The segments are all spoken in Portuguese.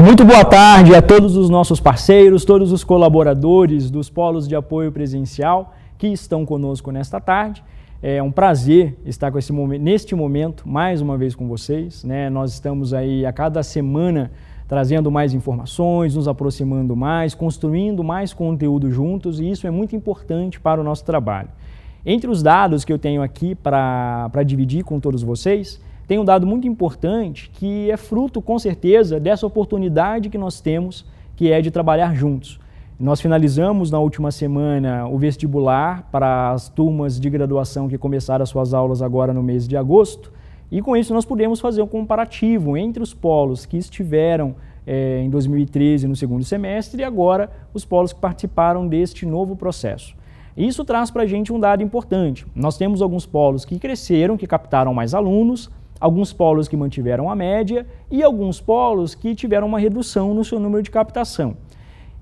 Muito boa tarde a todos os nossos parceiros, todos os colaboradores dos polos de apoio presencial que estão conosco nesta tarde. É um prazer estar neste momento mais uma vez com vocês, né? Nós estamos aí a cada semana trazendo mais informações, nos aproximando mais, construindo mais conteúdo juntos, e isso é muito importante para o nosso trabalho. Entre os dados que eu tenho aqui para dividir com todos vocês, tem um dado muito importante que é fruto, com certeza, dessa oportunidade que nós temos, que é de trabalhar juntos. Nós finalizamos na última semana o vestibular para as turmas de graduação que começaram as suas aulas agora no mês de agosto, e com isso nós pudemos fazer um comparativo entre os polos que estiveram em 2013 no segundo semestre e agora os polos que participaram deste novo processo. Isso traz para a gente um dado importante. Nós temos alguns polos que cresceram, que captaram mais alunos, alguns polos que mantiveram a média e alguns polos que tiveram uma redução no seu número de captação.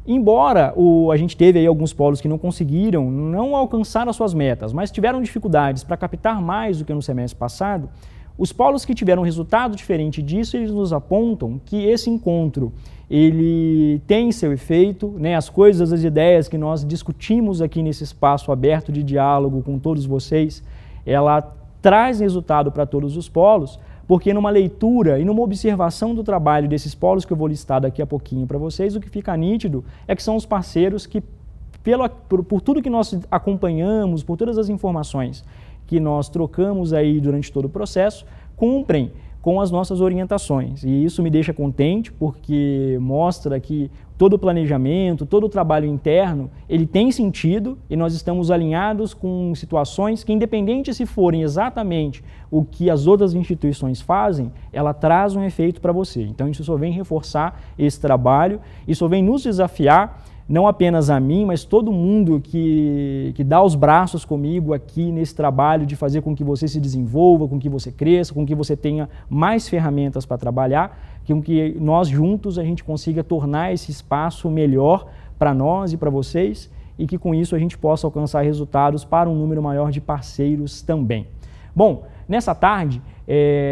Embora a gente teve aí alguns polos que não conseguiram, não alcançar as suas metas, mas tiveram dificuldades para captar mais do que no semestre passado, os polos que tiveram resultado diferente disso, eles nos apontam que esse encontro ele tem seu efeito, né? As coisas, as ideias que nós discutimos aqui nesse espaço aberto de diálogo com todos vocês, ela traz resultado para todos os polos, porque numa leitura e numa observação do trabalho desses polos que eu vou listar daqui a pouquinho para vocês, o que fica nítido é que são os parceiros que, por tudo que nós acompanhamos, por todas as informações que nós trocamos aí durante todo o processo, cumprem com as nossas orientações. E isso me deixa contente porque mostra que todo o planejamento, todo o trabalho interno, ele tem sentido e nós estamos alinhados com situações que, independente se forem exatamente o que as outras instituições fazem, ela traz um efeito para você. Então isso só vem reforçar esse trabalho, isso só vem nos desafiar, não apenas a mim, mas todo mundo que dá os braços comigo aqui nesse trabalho de fazer com que você se desenvolva, com que você cresça, com que você tenha mais ferramentas para trabalhar, com que nós juntos a gente consiga tornar esse espaço melhor para nós e para vocês e que com isso a gente possa alcançar resultados para um número maior de parceiros também. Bom, nessa tarde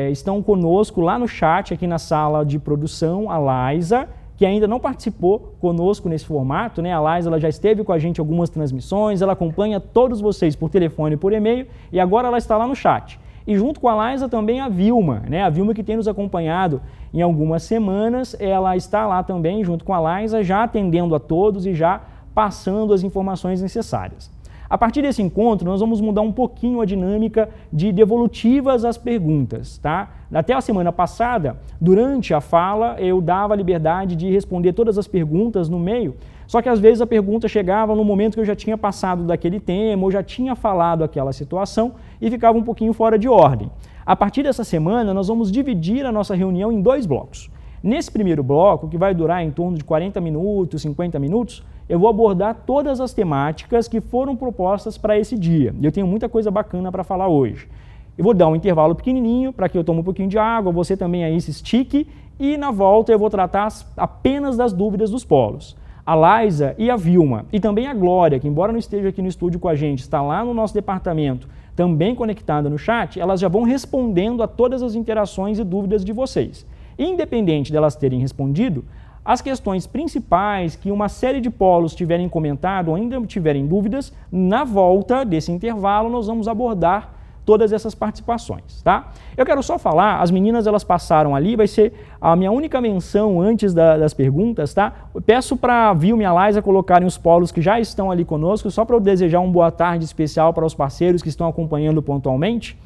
estão conosco lá no chat, aqui na sala de produção, a Laisa, que ainda não participou conosco nesse formato, né? A Laisa ela já esteve com a gente em algumas transmissões, ela acompanha todos vocês por telefone e por e-mail, e agora ela está lá no chat. E junto com a Laisa também a Vilma, né? A Vilma que tem nos acompanhado em algumas semanas, ela está lá também junto com a Laisa, já atendendo a todos e já passando as informações necessárias. A partir desse encontro, nós vamos mudar um pouquinho a dinâmica de devolutivas às perguntas, tá? Até a semana passada, durante a fala, eu dava a liberdade de responder todas as perguntas no meio, só que às vezes a pergunta chegava no momento que eu já tinha passado daquele tema, ou já tinha falado aquela situação e ficava um pouquinho fora de ordem. A partir dessa semana, nós vamos dividir a nossa reunião em dois blocos. Nesse primeiro bloco, que vai durar em torno de 40 minutos, 50 minutos, eu vou abordar todas as temáticas que foram propostas para esse dia. E eu tenho muita coisa bacana para falar hoje. Eu vou dar um intervalo pequenininho para que eu tome um pouquinho de água, você também aí se estique, e na volta eu vou tratar apenas das dúvidas dos polos. A Laisa e a Vilma, e também a Glória, que embora não esteja aqui no estúdio com a gente, está lá no nosso departamento, também conectada no chat, elas já vão respondendo a todas as interações e dúvidas de vocês. Independente delas terem respondido, as questões principais que uma série de polos tiverem comentado ou ainda tiverem dúvidas, na volta desse intervalo nós vamos abordar todas essas participações, tá? Eu quero só falar, as meninas elas passaram ali, vai ser a minha única menção antes das perguntas, tá? Eu peço para a Vilma e a Laisa colocarem os polos que já estão ali conosco, só para eu desejar uma boa tarde especial para os parceiros que estão acompanhando pontualmente.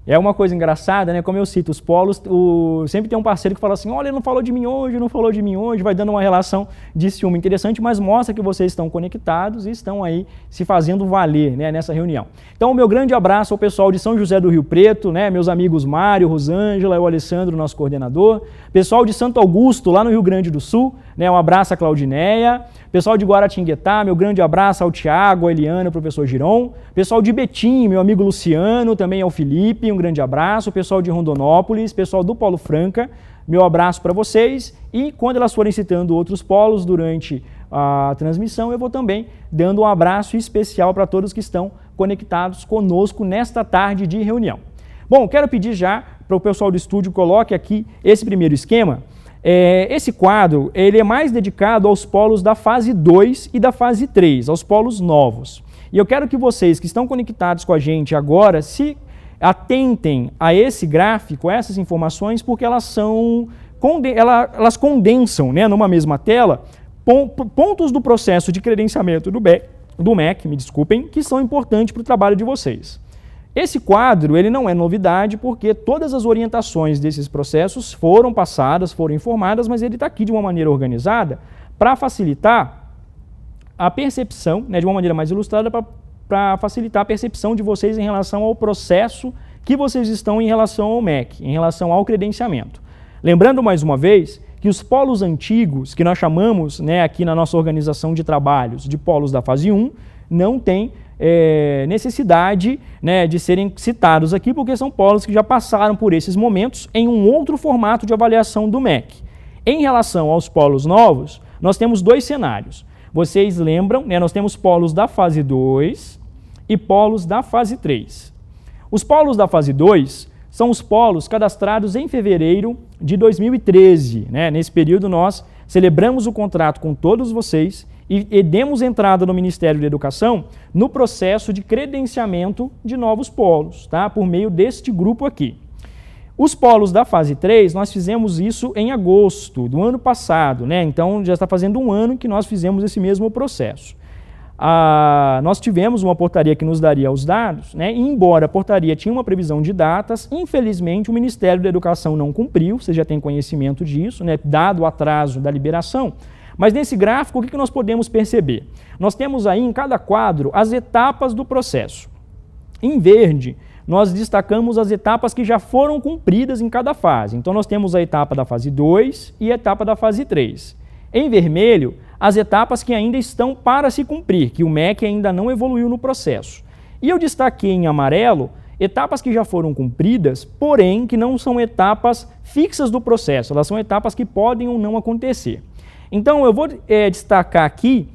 É uma coisa engraçada, né? Como eu cito, os polos, sempre tem um parceiro que fala assim, olha, ele não falou de mim hoje, não falou de mim hoje, vai dando uma relação de ciúme interessante, mas mostra que vocês estão conectados e estão aí se fazendo valer, né, nessa reunião. Então, o meu grande abraço ao pessoal de São José do Rio Preto, né, meus amigos Mário, Rosângela, o Alessandro, nosso coordenador, pessoal de Santo Augusto, lá no Rio Grande do Sul, né, um abraço a Claudineia, pessoal de Guaratinguetá, meu grande abraço ao Tiago, a Eliana, ao professor Giron, pessoal de Betim, meu amigo Luciano, também ao Felipe, um grande abraço, pessoal de Rondonópolis, pessoal do Polo Franca, meu abraço para vocês, e quando elas forem citando outros polos durante a transmissão, eu vou também dando um abraço especial para todos que estão conectados conosco nesta tarde de reunião. Bom, quero pedir já para o pessoal do estúdio coloque aqui esse primeiro esquema. Esse quadro ele é mais dedicado aos polos da fase 2 e da fase 3, aos polos novos. E eu quero que vocês que estão conectados com a gente agora se atentem a esse gráfico, a essas informações, porque elas condensam, né, numa mesma tela pontos do processo de credenciamento do MEC, me desculpem, que são importantes para o trabalho de vocês. Esse quadro ele não é novidade porque todas as orientações desses processos foram passadas, foram informadas, mas ele está aqui de uma maneira organizada para facilitar a percepção, né, de uma maneira mais ilustrada, para facilitar a percepção de vocês em relação ao processo que vocês estão em relação ao MEC, em relação ao credenciamento. Lembrando mais uma vez que os polos antigos, que nós chamamos, né, aqui na nossa organização de trabalhos de polos da fase 1, não tem necessidade, né, de serem citados aqui, porque são polos que já passaram por esses momentos em um outro formato de avaliação do MEC. Em relação aos polos novos, nós temos dois cenários. Vocês lembram, né, nós temos polos da fase 2 e polos da fase 3. Os polos da fase 2 são os polos cadastrados em fevereiro de 2013. Né? Nesse período nós celebramos o contrato com todos vocês e demos entrada no Ministério da Educação no processo de credenciamento de novos polos, tá? Por meio deste grupo aqui. Os polos da fase 3, nós fizemos isso em agosto do ano passado, né? Então já está fazendo um ano que nós fizemos esse mesmo processo. Nós tivemos uma portaria que nos daria os dados, né? E embora a portaria tinha uma previsão de datas, infelizmente o Ministério da Educação não cumpriu, você já tem conhecimento disso, né? Dado o atraso da liberação. Mas nesse gráfico, o que nós podemos perceber? Nós temos aí em cada quadro as etapas do processo. Em verde, nós destacamos as etapas que já foram cumpridas em cada fase. Então nós temos a etapa da fase 2 e a etapa da fase 3. Em vermelho, as etapas que ainda estão para se cumprir, que o MEC ainda não evoluiu no processo. E eu destaquei em amarelo etapas que já foram cumpridas, porém que não são etapas fixas do processo, elas são etapas que podem ou não acontecer. Então eu vou destacar aqui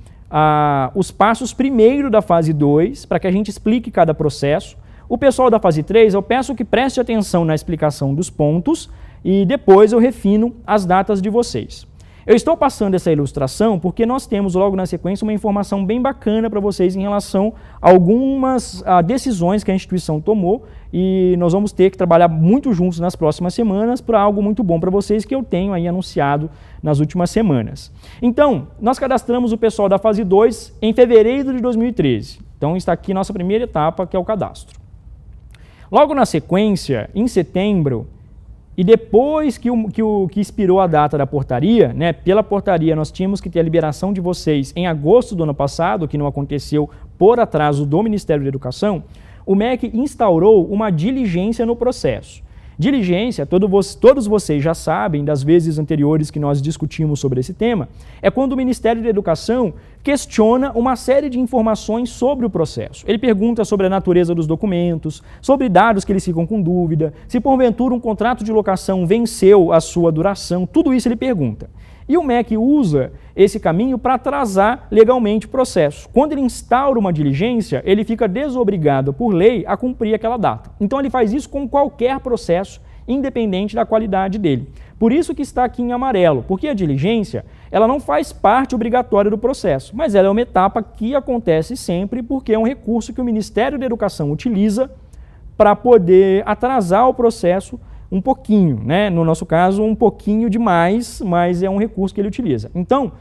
os passos primeiro da fase 2, para que a gente explique cada processo. O pessoal da fase 3, eu peço que preste atenção na explicação dos pontos e depois eu refino as datas de vocês. Eu estou passando essa ilustração porque nós temos logo na sequência uma informação bem bacana para vocês em relação a algumas decisões que a instituição tomou e nós vamos ter que trabalhar muito juntos nas próximas semanas para algo muito bom para vocês que eu tenho aí anunciado nas últimas semanas. Então, nós cadastramos o pessoal da fase 2 em fevereiro de 2013. Então está aqui nossa primeira etapa, que é o cadastro. Logo na sequência, em setembro, e depois que expirou a data da portaria, né, pela portaria nós tínhamos que ter a liberação de vocês em agosto do ano passado, que não aconteceu por atraso do Ministério da Educação, o MEC instaurou uma diligência no processo. Diligência, todos vocês já sabem, das vezes anteriores que nós discutimos sobre esse tema, é quando o Ministério da Educação questiona uma série de informações sobre o processo. Ele pergunta sobre a natureza dos documentos, sobre dados que eles ficam com dúvida, se porventura um contrato de locação venceu a sua duração, tudo isso ele pergunta. E o MEC usa esse caminho para atrasar legalmente o processo. Quando ele instaura uma diligência, ele fica desobrigado por lei a cumprir aquela data. Então ele faz isso com qualquer processo, independente da qualidade dele. Por isso que está aqui em amarelo, porque a diligência ela não faz parte obrigatória do processo, mas ela é uma etapa que acontece sempre porque é um recurso que o Ministério da Educação utiliza para poder atrasar o processo um pouquinho, né? No nosso caso, um pouquinho demais, mas é um recurso que ele utiliza. Então,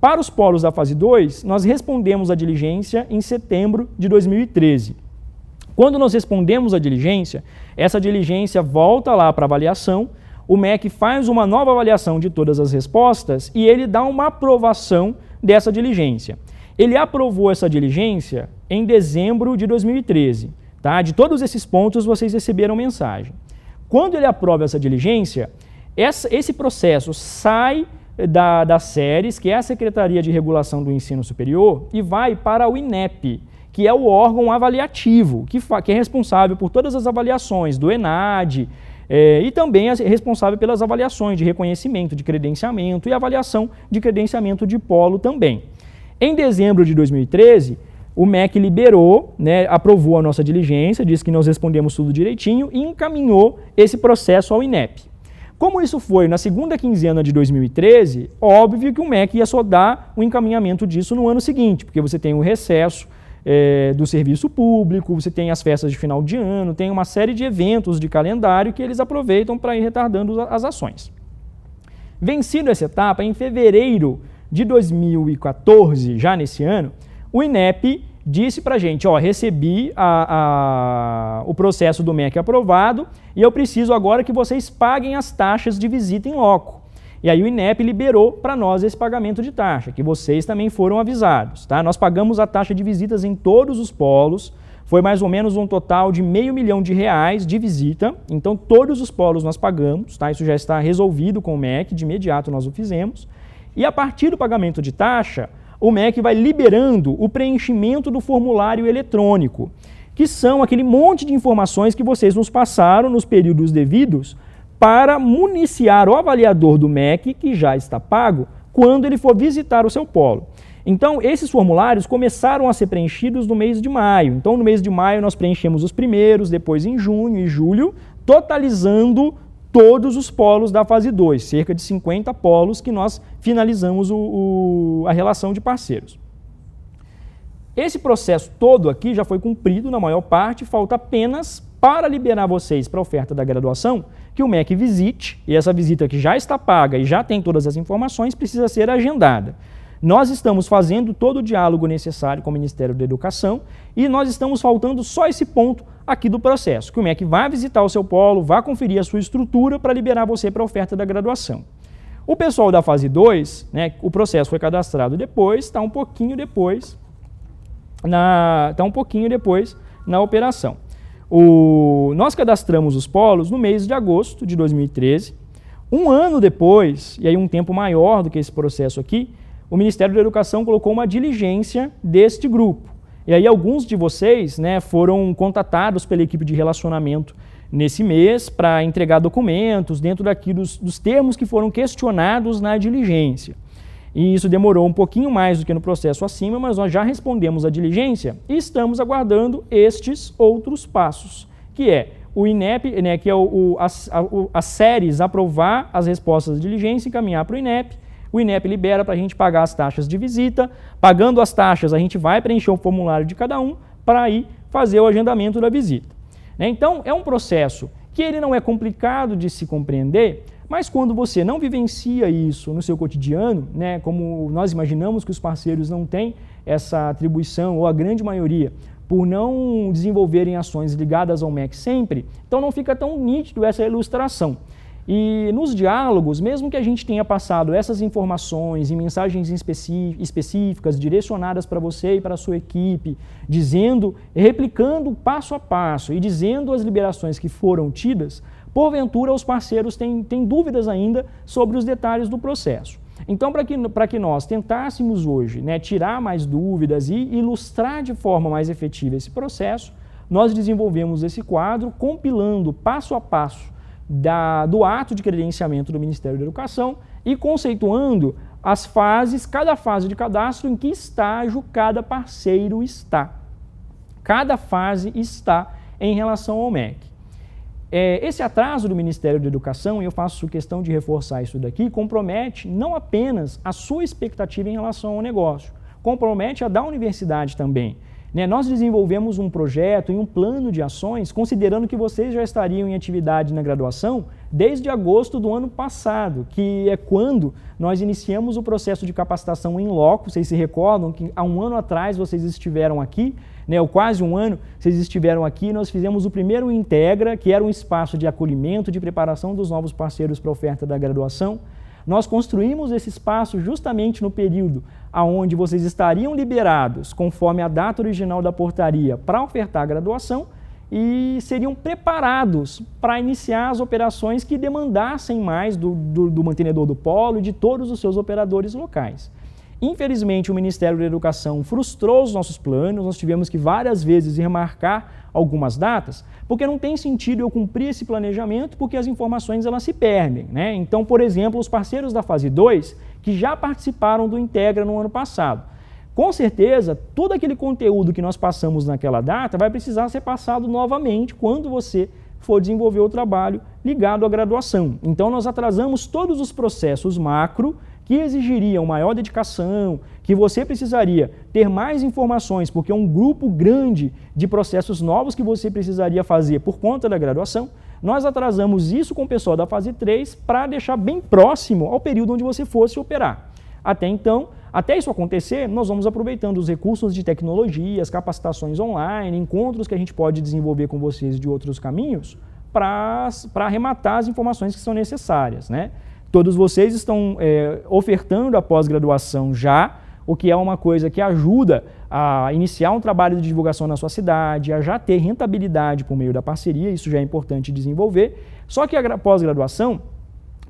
para os polos da fase 2, nós respondemos a diligência em setembro de 2013. Quando nós respondemos a diligência, essa diligência volta lá para avaliação, o MEC faz uma nova avaliação de todas as respostas e ele dá uma aprovação dessa diligência. Ele aprovou essa diligência em dezembro de 2013. Tá? De todos esses pontos, vocês receberam mensagem. Quando ele aprova essa diligência, esse processo sai das séries, que é a Secretaria de Regulação do Ensino Superior, e vai para o INEP, que é o órgão avaliativo, que é responsável por todas as avaliações do ENAD, e também é responsável pelas avaliações de reconhecimento, de credenciamento e avaliação de credenciamento de polo também. Em dezembro de 2013, o MEC liberou, né, aprovou a nossa diligência, disse que nós respondemos tudo direitinho e encaminhou esse processo ao INEP. Como isso foi na segunda quinzena de 2013, óbvio que o MEC ia só dar o encaminhamento disso no ano seguinte, porque você tem o recesso do serviço público, você tem as festas de final de ano, tem uma série de eventos de calendário que eles aproveitam para ir retardando as ações. Vencido essa etapa, em fevereiro de 2014, já nesse ano, o INEP disse para a gente, ó, recebi o processo do MEC aprovado e eu preciso agora que vocês paguem as taxas de visita em loco. E aí o INEP liberou para nós esse pagamento de taxa, que vocês também foram avisados. Tá? Nós pagamos a taxa de visitas em todos os polos, foi mais ou menos um total de R$500 mil de visita, então todos os polos nós pagamos, tá? Isso já está resolvido com o MEC, de imediato nós o fizemos. E a partir do pagamento de taxa, o MEC vai liberando o preenchimento do formulário eletrônico, que são aquele monte de informações que vocês nos passaram nos períodos devidos para municiar o avaliador do MEC, que já está pago, quando ele for visitar o seu polo. Então, esses formulários começaram a ser preenchidos no mês de maio. Então, no mês de maio, nós preenchemos os primeiros, depois em junho e julho, totalizando todos os polos da fase 2, cerca de 50 polos que nós finalizamos a relação de parceiros. Esse processo todo aqui já foi cumprido na maior parte, falta apenas para liberar vocês para a oferta da graduação, que o MEC visite, e essa visita que já está paga e já tem todas as informações, precisa ser agendada. Nós estamos fazendo todo o diálogo necessário com o Ministério da Educação e nós estamos faltando só esse ponto aqui do processo, que o MEC vai visitar o seu polo, vai conferir a sua estrutura para liberar você para a oferta da graduação. O pessoal da fase 2, né, o processo foi cadastrado depois, está um pouquinho depois na operação. Nós cadastramos os polos no mês de agosto de 2013. Um ano depois, e aí um tempo maior do que esse processo aqui, o Ministério da Educação colocou uma diligência deste grupo. E aí alguns de vocês, né, foram contatados pela equipe de relacionamento nesse mês para entregar documentos dentro daqui dos termos que foram questionados na diligência. E isso demorou um pouquinho mais do que no processo acima, mas nós já respondemos a diligência e estamos aguardando estes outros passos, que é o INEP, né, que é as séries aprovar as respostas da diligência e encaminhar para o INEP. O INEP libera para a gente pagar as taxas de visita. Pagando as taxas, a gente vai preencher o formulário de cada um para aí fazer o agendamento da visita. Então, é um processo que ele não é complicado de se compreender, mas quando você não vivencia isso no seu cotidiano, né, como nós imaginamos que os parceiros não têm essa atribuição, ou a grande maioria, por não desenvolverem ações ligadas ao MEC sempre, então não fica tão nítido essa ilustração. E nos diálogos, mesmo que a gente tenha passado essas informações em mensagens específicas, direcionadas para você e para a sua equipe, replicando passo a passo e dizendo as liberações que foram tidas, porventura os parceiros têm dúvidas ainda sobre os detalhes do processo. Então, para que nós tentássemos hoje, né, tirar mais dúvidas e ilustrar de forma mais efetiva esse processo, nós desenvolvemos esse quadro compilando passo a passo do ato de credenciamento do Ministério da Educação e conceituando as fases, cada fase de cadastro, em que estágio cada parceiro está. Cada fase está em relação ao MEC. Esse atraso do Ministério da Educação, e eu faço questão de reforçar isso daqui, compromete não apenas a sua expectativa em relação ao negócio, compromete a da universidade também. Nós desenvolvemos um projeto e um plano de ações considerando que vocês já estariam em atividade na graduação desde agosto do ano passado, que é quando nós iniciamos o processo de capacitação em loco. Vocês se recordam que há um ano atrás vocês estiveram aqui, né, ou quase um ano vocês estiveram aqui, nós fizemos o primeiro Integra, que era um espaço de acolhimento, de preparação dos novos parceiros para a oferta da graduação. Nós construímos esse espaço justamente no período onde vocês estariam liberados, conforme a data original da portaria, para ofertar a graduação e seriam preparados para iniciar as operações que demandassem mais do mantenedor do polo e de todos os seus operadores locais. Infelizmente, o Ministério da Educação frustrou os nossos planos, nós tivemos que várias vezes remarcar algumas datas, porque não tem sentido eu cumprir esse planejamento, porque as informações elas se perdem, né? Então, por exemplo, os parceiros da fase 2, que já participaram do Integra no ano passado, com certeza, todo aquele conteúdo que nós passamos naquela data vai precisar ser passado novamente quando você for desenvolver o trabalho ligado à graduação. Então nós atrasamos todos os processos macro que exigiriam maior dedicação, que você precisaria ter mais informações, porque é um grupo grande de processos novos que você precisaria fazer por conta da graduação. Nós atrasamos isso com o pessoal da fase 3 para deixar bem próximo ao período onde você fosse operar. Até então, até isso acontecer, nós vamos aproveitando os recursos de tecnologia, as capacitações online, encontros que a gente pode desenvolver com vocês de outros caminhos para arrematar as informações que são necessárias, né? Todos vocês estão ofertando a pós-graduação já, o que é uma coisa que ajuda a iniciar um trabalho de divulgação na sua cidade, a já ter rentabilidade por meio da parceria, isso já é importante desenvolver. Só que a pós-graduação,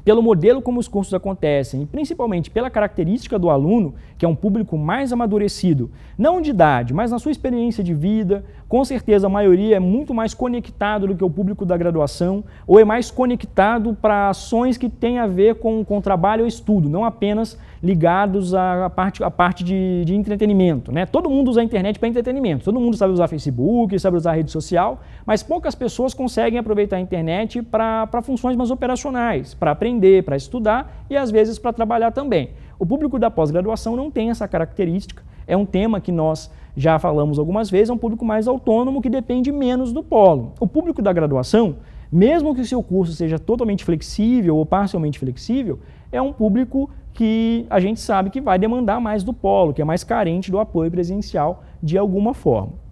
pelo modelo como os cursos acontecem e principalmente pela característica do aluno, que é um público mais amadurecido, não de idade, mas na sua experiência de vida, com certeza a maioria é muito mais conectado do que o público da graduação, ou é mais conectado para ações que têm a ver com trabalho ou estudo, não apenas ligados à parte de entretenimento, né? Todo mundo usa a internet para entretenimento, todo mundo sabe usar Facebook, sabe usar rede social, mas poucas pessoas conseguem aproveitar a internet para funções mais operacionais, para aprender, para estudar e às vezes para trabalhar também. O público da pós-graduação não tem essa característica, é um tema que nós já falamos algumas vezes, é um público mais autônomo que depende menos do polo. O público da graduação, mesmo que o seu curso seja totalmente flexível ou parcialmente flexível, é um público que a gente sabe que vai demandar mais do polo, que é mais carente do apoio presencial de alguma forma.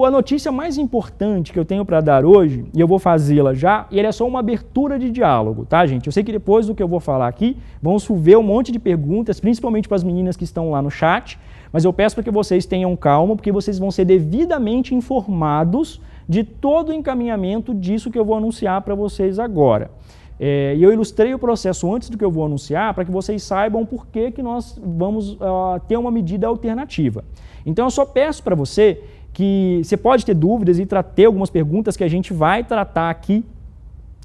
A notícia mais importante que eu tenho para dar hoje, e eu vou fazê-la já, e ele é só uma abertura de diálogo, tá, gente? Eu sei que depois do que eu vou falar aqui, vão chover um monte de perguntas, principalmente para as meninas que estão lá no chat, mas eu peço para que vocês tenham calma, porque vocês vão ser devidamente informados de todo o encaminhamento disso que eu vou anunciar para vocês agora. E eu ilustrei o processo antes do que eu vou anunciar para que vocês saibam por que nós vamos ter uma medida alternativa. Então eu só peço para você que você pode ter dúvidas e ter algumas perguntas que a gente vai tratar aqui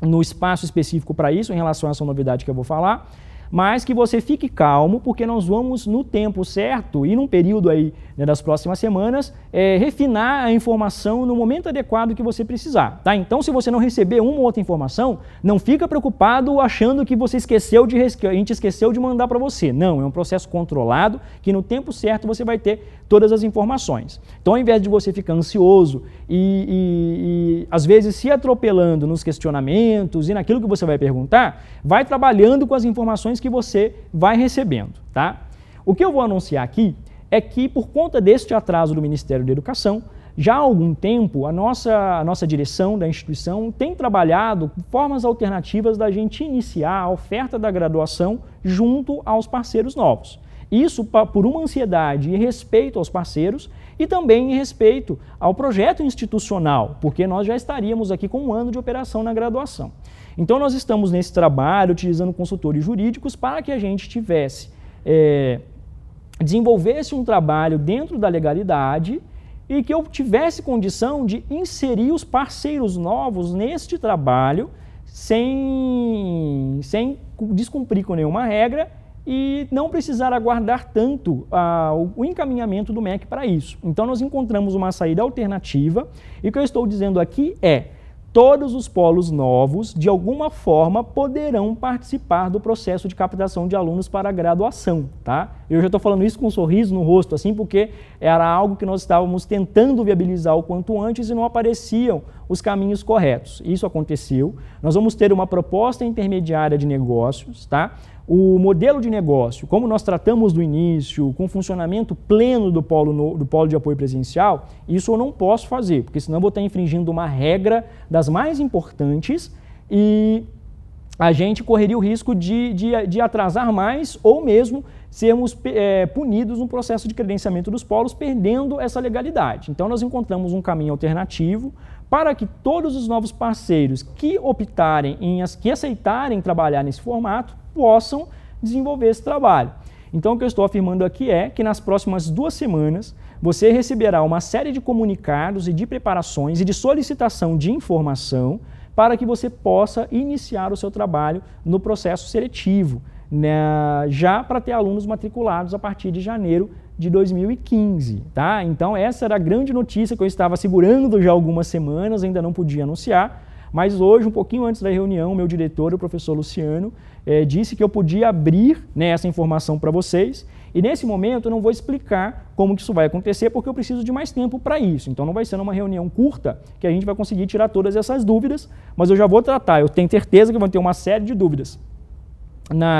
no espaço específico para isso, em relação a essa novidade que eu vou falar, mas que você fique calmo, porque nós vamos, no tempo certo e num período aí, né, das próximas semanas, refinar a informação no momento adequado que você precisar, tá? Então, se você não receber uma ou outra informação, não fica preocupado achando que você que a gente esqueceu de mandar para você. Não, é um processo controlado, que no tempo certo você vai ter todas as informações. Então, ao invés de você ficar ansioso e às vezes se atropelando nos questionamentos e naquilo que você vai perguntar, vai trabalhando com as informações que você vai recebendo, tá? O que eu vou anunciar aqui é que, por conta deste atraso do Ministério da Educação, já há algum tempo a nossa direção da instituição tem trabalhado formas alternativas da gente iniciar a oferta da graduação junto aos parceiros novos. Isso por uma ansiedade e respeito aos parceiros e também em respeito ao projeto institucional, porque nós já estaríamos aqui com um ano de operação na graduação. Então nós estamos nesse trabalho utilizando consultores jurídicos para que a gente desenvolvesse um trabalho dentro da legalidade e que eu tivesse condição de inserir os parceiros novos neste trabalho sem descumprir com nenhuma regra e não precisar aguardar tanto o encaminhamento do MEC para isso. Então nós encontramos uma saída alternativa e o que eu estou dizendo aqui é: todos os polos novos, de alguma forma, poderão participar do processo de captação de alunos para a graduação, tá? Eu já estou falando isso com um sorriso no rosto, assim, porque era algo que nós estávamos tentando viabilizar o quanto antes e não apareciam os caminhos corretos. Isso aconteceu. Nós vamos ter uma proposta intermediária de negócios, tá? O modelo de negócio, como nós tratamos do início, com o funcionamento pleno do polo de apoio presencial, isso eu não posso fazer, porque senão eu vou estar infringindo uma regra das mais importantes e a gente correria o risco de atrasar mais ou mesmo sermos punidos no processo de credenciamento dos polos, perdendo essa legalidade. Então nós encontramos um caminho alternativo para que todos os novos parceiros que que aceitarem trabalhar nesse formato, possam desenvolver esse trabalho. Então, o que eu estou afirmando aqui é que nas próximas 2 semanas você receberá uma série de comunicados e de preparações e de solicitação de informação para que você possa iniciar o seu trabalho no processo seletivo, né, já para ter alunos matriculados a partir de janeiro de 2015, tá? Então, essa era a grande notícia que eu estava segurando já algumas semanas, ainda não podia anunciar, Mas hoje, um pouquinho antes da reunião, meu diretor, o professor Luciano, disse que eu podia abrir, né, essa informação para vocês. E nesse momento eu não vou explicar como que isso vai acontecer, porque eu preciso de mais tempo para isso. Então não vai ser numa reunião curta que a gente vai conseguir tirar todas essas dúvidas, mas eu já vou tratar. Eu tenho certeza que vão ter uma série de dúvidas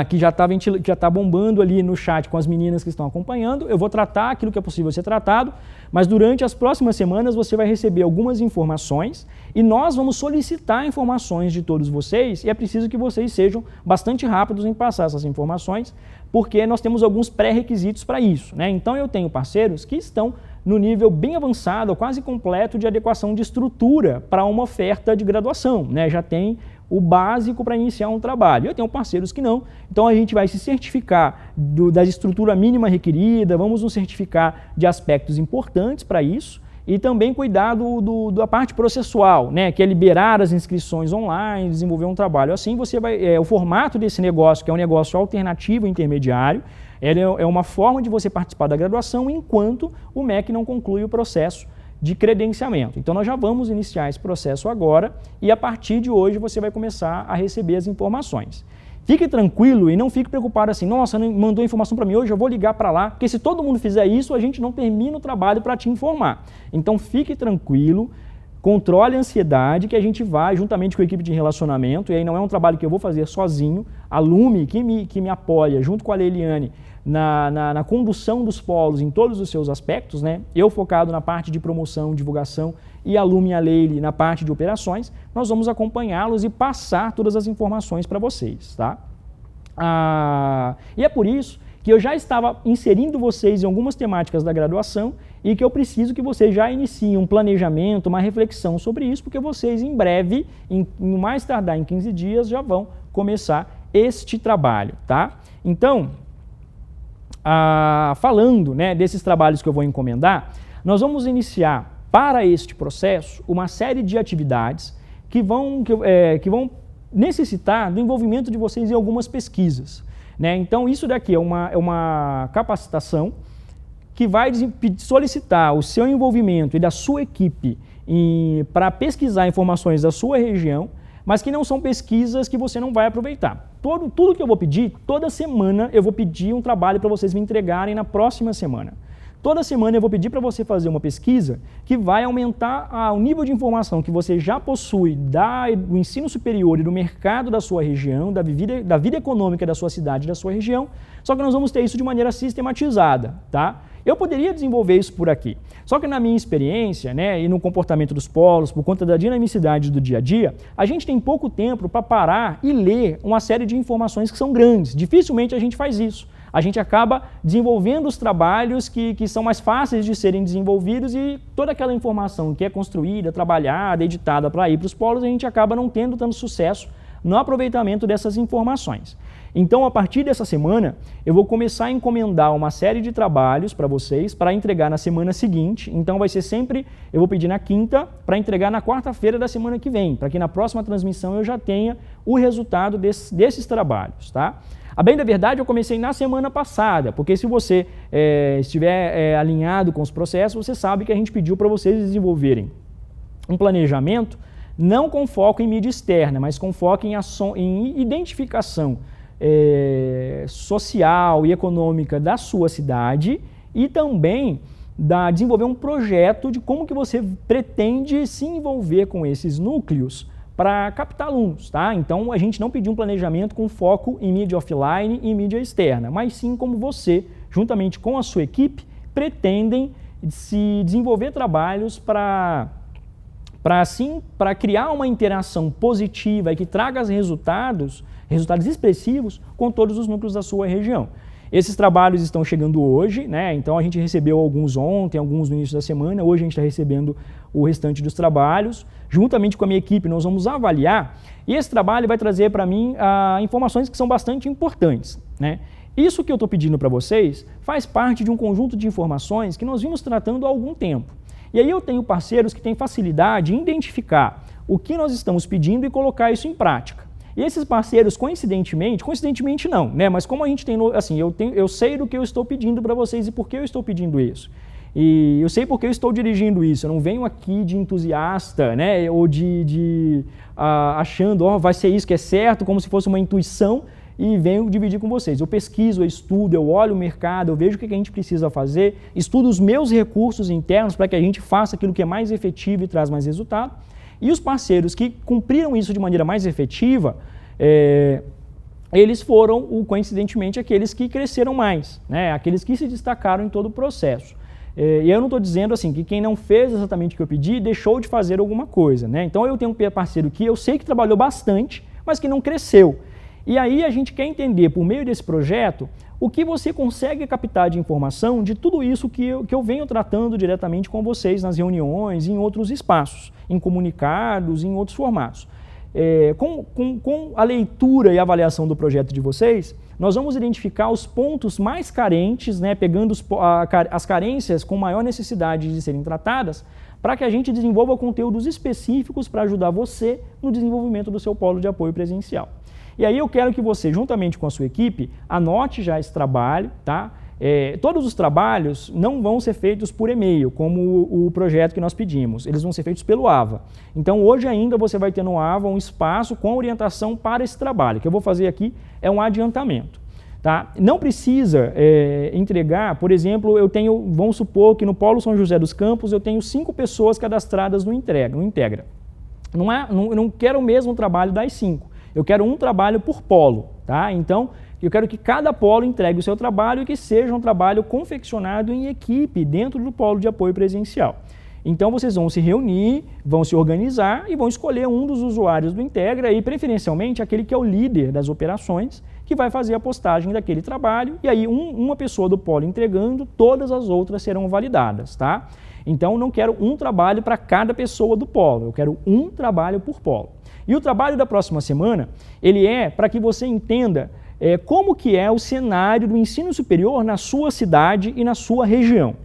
que já está bombando ali no chat com as meninas que estão acompanhando. Eu vou tratar aquilo que é possível ser tratado, mas durante as próximas semanas você vai receber algumas informações e nós vamos solicitar informações de todos vocês, e é preciso que vocês sejam bastante rápidos em passar essas informações, porque nós temos alguns pré-requisitos para isso, né? Então eu tenho parceiros que estão no nível bem avançado, quase completo de adequação de estrutura para uma oferta de graduação, né? Já tem o básico para iniciar um trabalho. Eu tenho parceiros que não, então a gente vai se certificar da estrutura mínima requerida, vamos nos certificar de aspectos importantes para isso e também cuidar da parte processual, né, que é liberar as inscrições online, desenvolver um trabalho. Assim você vai, o formato desse negócio, que é um negócio alternativo intermediário, é uma forma de você participar da graduação enquanto o MEC não conclui o processo de credenciamento. Então nós já vamos iniciar esse processo agora e a partir de hoje você vai começar a receber as informações. Fique tranquilo e não fique preocupado assim, nossa, não mandou informação para mim hoje, eu vou ligar para lá, porque se todo mundo fizer isso, a gente não termina o trabalho para te informar. Então fique tranquilo, controle a ansiedade, que a gente vai, juntamente com a equipe de relacionamento, e aí não é um trabalho que eu vou fazer sozinho, a Lume, que me apoia, junto com a Leiliane, na condução dos polos em todos os seus aspectos, né? Eu focado na parte de promoção, divulgação, e a Lume e a Leile na parte de operações, nós vamos acompanhá-los e passar todas as informações para vocês, tá? E é por isso que eu já estava inserindo vocês em algumas temáticas da graduação e que eu preciso que vocês já iniciem um planejamento, uma reflexão sobre isso, porque vocês em breve, no mais tardar em 15 dias, já vão começar este trabalho, tá? Então, falando, né, desses trabalhos que eu vou encomendar, nós vamos iniciar para este processo uma série de atividades que vão necessitar do envolvimento de vocês em algumas pesquisas, né? Então isso daqui é uma capacitação que vai solicitar o seu envolvimento e da sua equipe para pesquisar informações da sua região, mas que não são pesquisas que você não vai aproveitar. Tudo que eu vou pedir, toda semana eu vou pedir um trabalho para vocês me entregarem na próxima semana. Toda semana eu vou pedir para você fazer uma pesquisa que vai aumentar o nível de informação que você já possui do ensino superior e do mercado da sua região, da vida econômica da sua cidade, da sua região, só que nós vamos ter isso de maneira sistematizada, tá? Eu poderia desenvolver isso por aqui, só que na minha experiência, né, e no comportamento dos polos, por conta da dinamicidade do dia a dia, a gente tem pouco tempo para parar e ler uma série de informações que são grandes. Dificilmente a gente faz isso. A gente acaba desenvolvendo os trabalhos que são mais fáceis de serem desenvolvidos e toda aquela informação que é construída, trabalhada, editada para ir para os polos, a gente acaba não tendo tanto sucesso no aproveitamento dessas informações. Então, a partir dessa semana, eu vou começar a encomendar uma série de trabalhos para vocês, para entregar na semana seguinte. Então, vai ser sempre, eu vou pedir na quinta, para entregar na quarta-feira da semana que vem, para que na próxima transmissão eu já tenha o resultado desses trabalhos, tá? A bem da verdade, eu comecei na semana passada, porque se você estiver alinhado com os processos, você sabe que a gente pediu para vocês desenvolverem um planejamento não com foco em mídia externa, mas com foco em identificação social e econômica da sua cidade e também desenvolver um projeto de como que você pretende se envolver com esses núcleos para captar alunos, tá? Então a gente não pediu um planejamento com foco em mídia offline e mídia externa, mas sim como você, juntamente com a sua equipe, pretendem se desenvolver trabalhos para criar uma interação positiva e que traga resultados expressivos com todos os núcleos da sua região. Esses trabalhos estão chegando hoje, né? Então a gente recebeu alguns ontem, alguns no início da semana, hoje a gente está recebendo o restante dos trabalhos. Juntamente com a minha equipe nós vamos avaliar e esse trabalho vai trazer para mim informações que são bastante importantes, né? Isso que eu estou pedindo para vocês faz parte de um conjunto de informações que nós vimos tratando há algum tempo. E aí eu tenho parceiros que têm facilidade em identificar o que nós estamos pedindo e colocar isso em prática. E esses parceiros, coincidentemente não, né? Mas como a gente tem, assim, eu sei do que eu estou pedindo para vocês e por que eu estou pedindo isso. E eu sei porque eu estou dirigindo isso, eu não venho aqui de entusiasta, né, ou achando, vai ser isso que é certo, como se fosse uma intuição, e venho dividir com vocês. Eu pesquiso, eu estudo, eu olho o mercado, eu vejo o que a gente precisa fazer, estudo os meus recursos internos para que a gente faça aquilo que é mais efetivo e traz mais resultado. E os parceiros que cumpriram isso de maneira mais efetiva, eles foram, coincidentemente, aqueles que cresceram mais, né? Aqueles que se destacaram em todo o processo. E eu não estou dizendo assim que quem não fez exatamente o que eu pedi deixou de fazer alguma coisa, né? Então eu tenho um parceiro que eu sei que trabalhou bastante, mas que não cresceu. E aí a gente quer entender, por meio desse projeto, o que você consegue captar de informação de tudo isso que eu venho tratando diretamente com vocês nas reuniões, em outros espaços, em comunicados, em outros formatos. Com a leitura e avaliação do projeto de vocês, nós vamos identificar os pontos mais carentes, né, pegando as carências com maior necessidade de serem tratadas, para que a gente desenvolva conteúdos específicos para ajudar você no desenvolvimento do seu polo de apoio presencial. E aí eu quero que você, juntamente com a sua equipe, anote já esse trabalho, tá? Todos os trabalhos não vão ser feitos por e-mail, como o projeto que nós pedimos, eles vão ser feitos pelo AVA. Então hoje ainda você vai ter no AVA um espaço com orientação para esse trabalho. O que eu vou fazer aqui é um adiantamento. Tá? Não precisa entregar, por exemplo, vamos supor que no Polo São José dos Campos eu tenho 5 pessoas cadastradas no Integra. Eu não quero o mesmo trabalho das 5, eu quero um trabalho por polo. Tá? Então, eu quero que cada polo entregue o seu trabalho e que seja um trabalho confeccionado em equipe dentro do polo de apoio presencial. Então vocês vão se reunir, vão se organizar e vão escolher um dos usuários do Integra e preferencialmente aquele que é o líder das operações que vai fazer a postagem daquele trabalho e aí uma pessoa do polo entregando, todas as outras serão validadas. Tá? Então não quero um trabalho para cada pessoa do polo, eu quero um trabalho por polo. E o trabalho da próxima semana, ele é para que você entenda como que é o cenário do ensino superior na sua cidade e na sua região.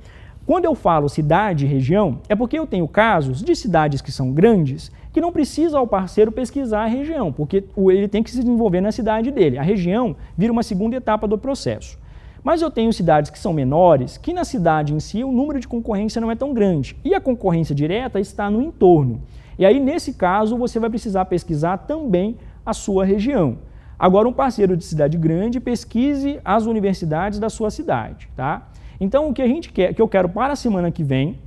Quando eu falo cidade e região, é porque eu tenho casos de cidades que são grandes que não precisa o parceiro pesquisar a região, porque ele tem que se desenvolver na cidade dele. A região vira uma segunda etapa do processo. Mas eu tenho cidades que são menores, que na cidade em si o número de concorrência não é tão grande e a concorrência direta está no entorno. E aí, nesse caso, você vai precisar pesquisar também a sua região. Agora, um parceiro de cidade grande, pesquise as universidades da sua cidade. Tá? Então, o que eu quero para a semana que vem,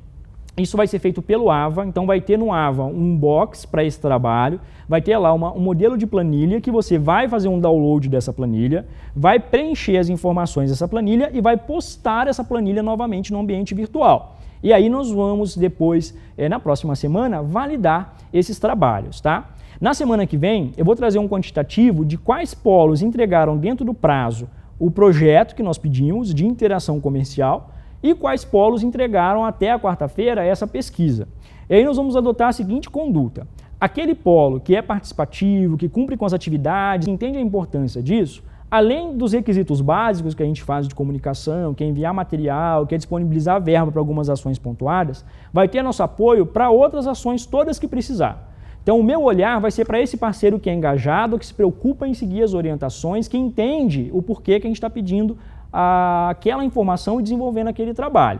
isso vai ser feito pelo AVA, então vai ter no AVA um box para esse trabalho, vai ter lá um modelo de planilha que você vai fazer um download dessa planilha, vai preencher as informações dessa planilha e vai postar essa planilha novamente no ambiente virtual. E aí nós vamos depois, na próxima semana, validar esses trabalhos. Tá? Na semana que vem, eu vou trazer um quantitativo de quais polos entregaram dentro do prazo o projeto que nós pedimos de interação comercial e quais polos entregaram até a quarta-feira essa pesquisa. E aí nós vamos adotar a seguinte conduta. Aquele polo que é participativo, que cumpre com as atividades, que entende a importância disso, além dos requisitos básicos que a gente faz de comunicação, que é enviar material, que é disponibilizar verba para algumas ações pontuadas, vai ter nosso apoio para outras ações todas que precisar. Então o meu olhar vai ser para esse parceiro que é engajado, que se preocupa em seguir as orientações, que entende o porquê que a gente está pedindo aquela informação e desenvolvendo aquele trabalho.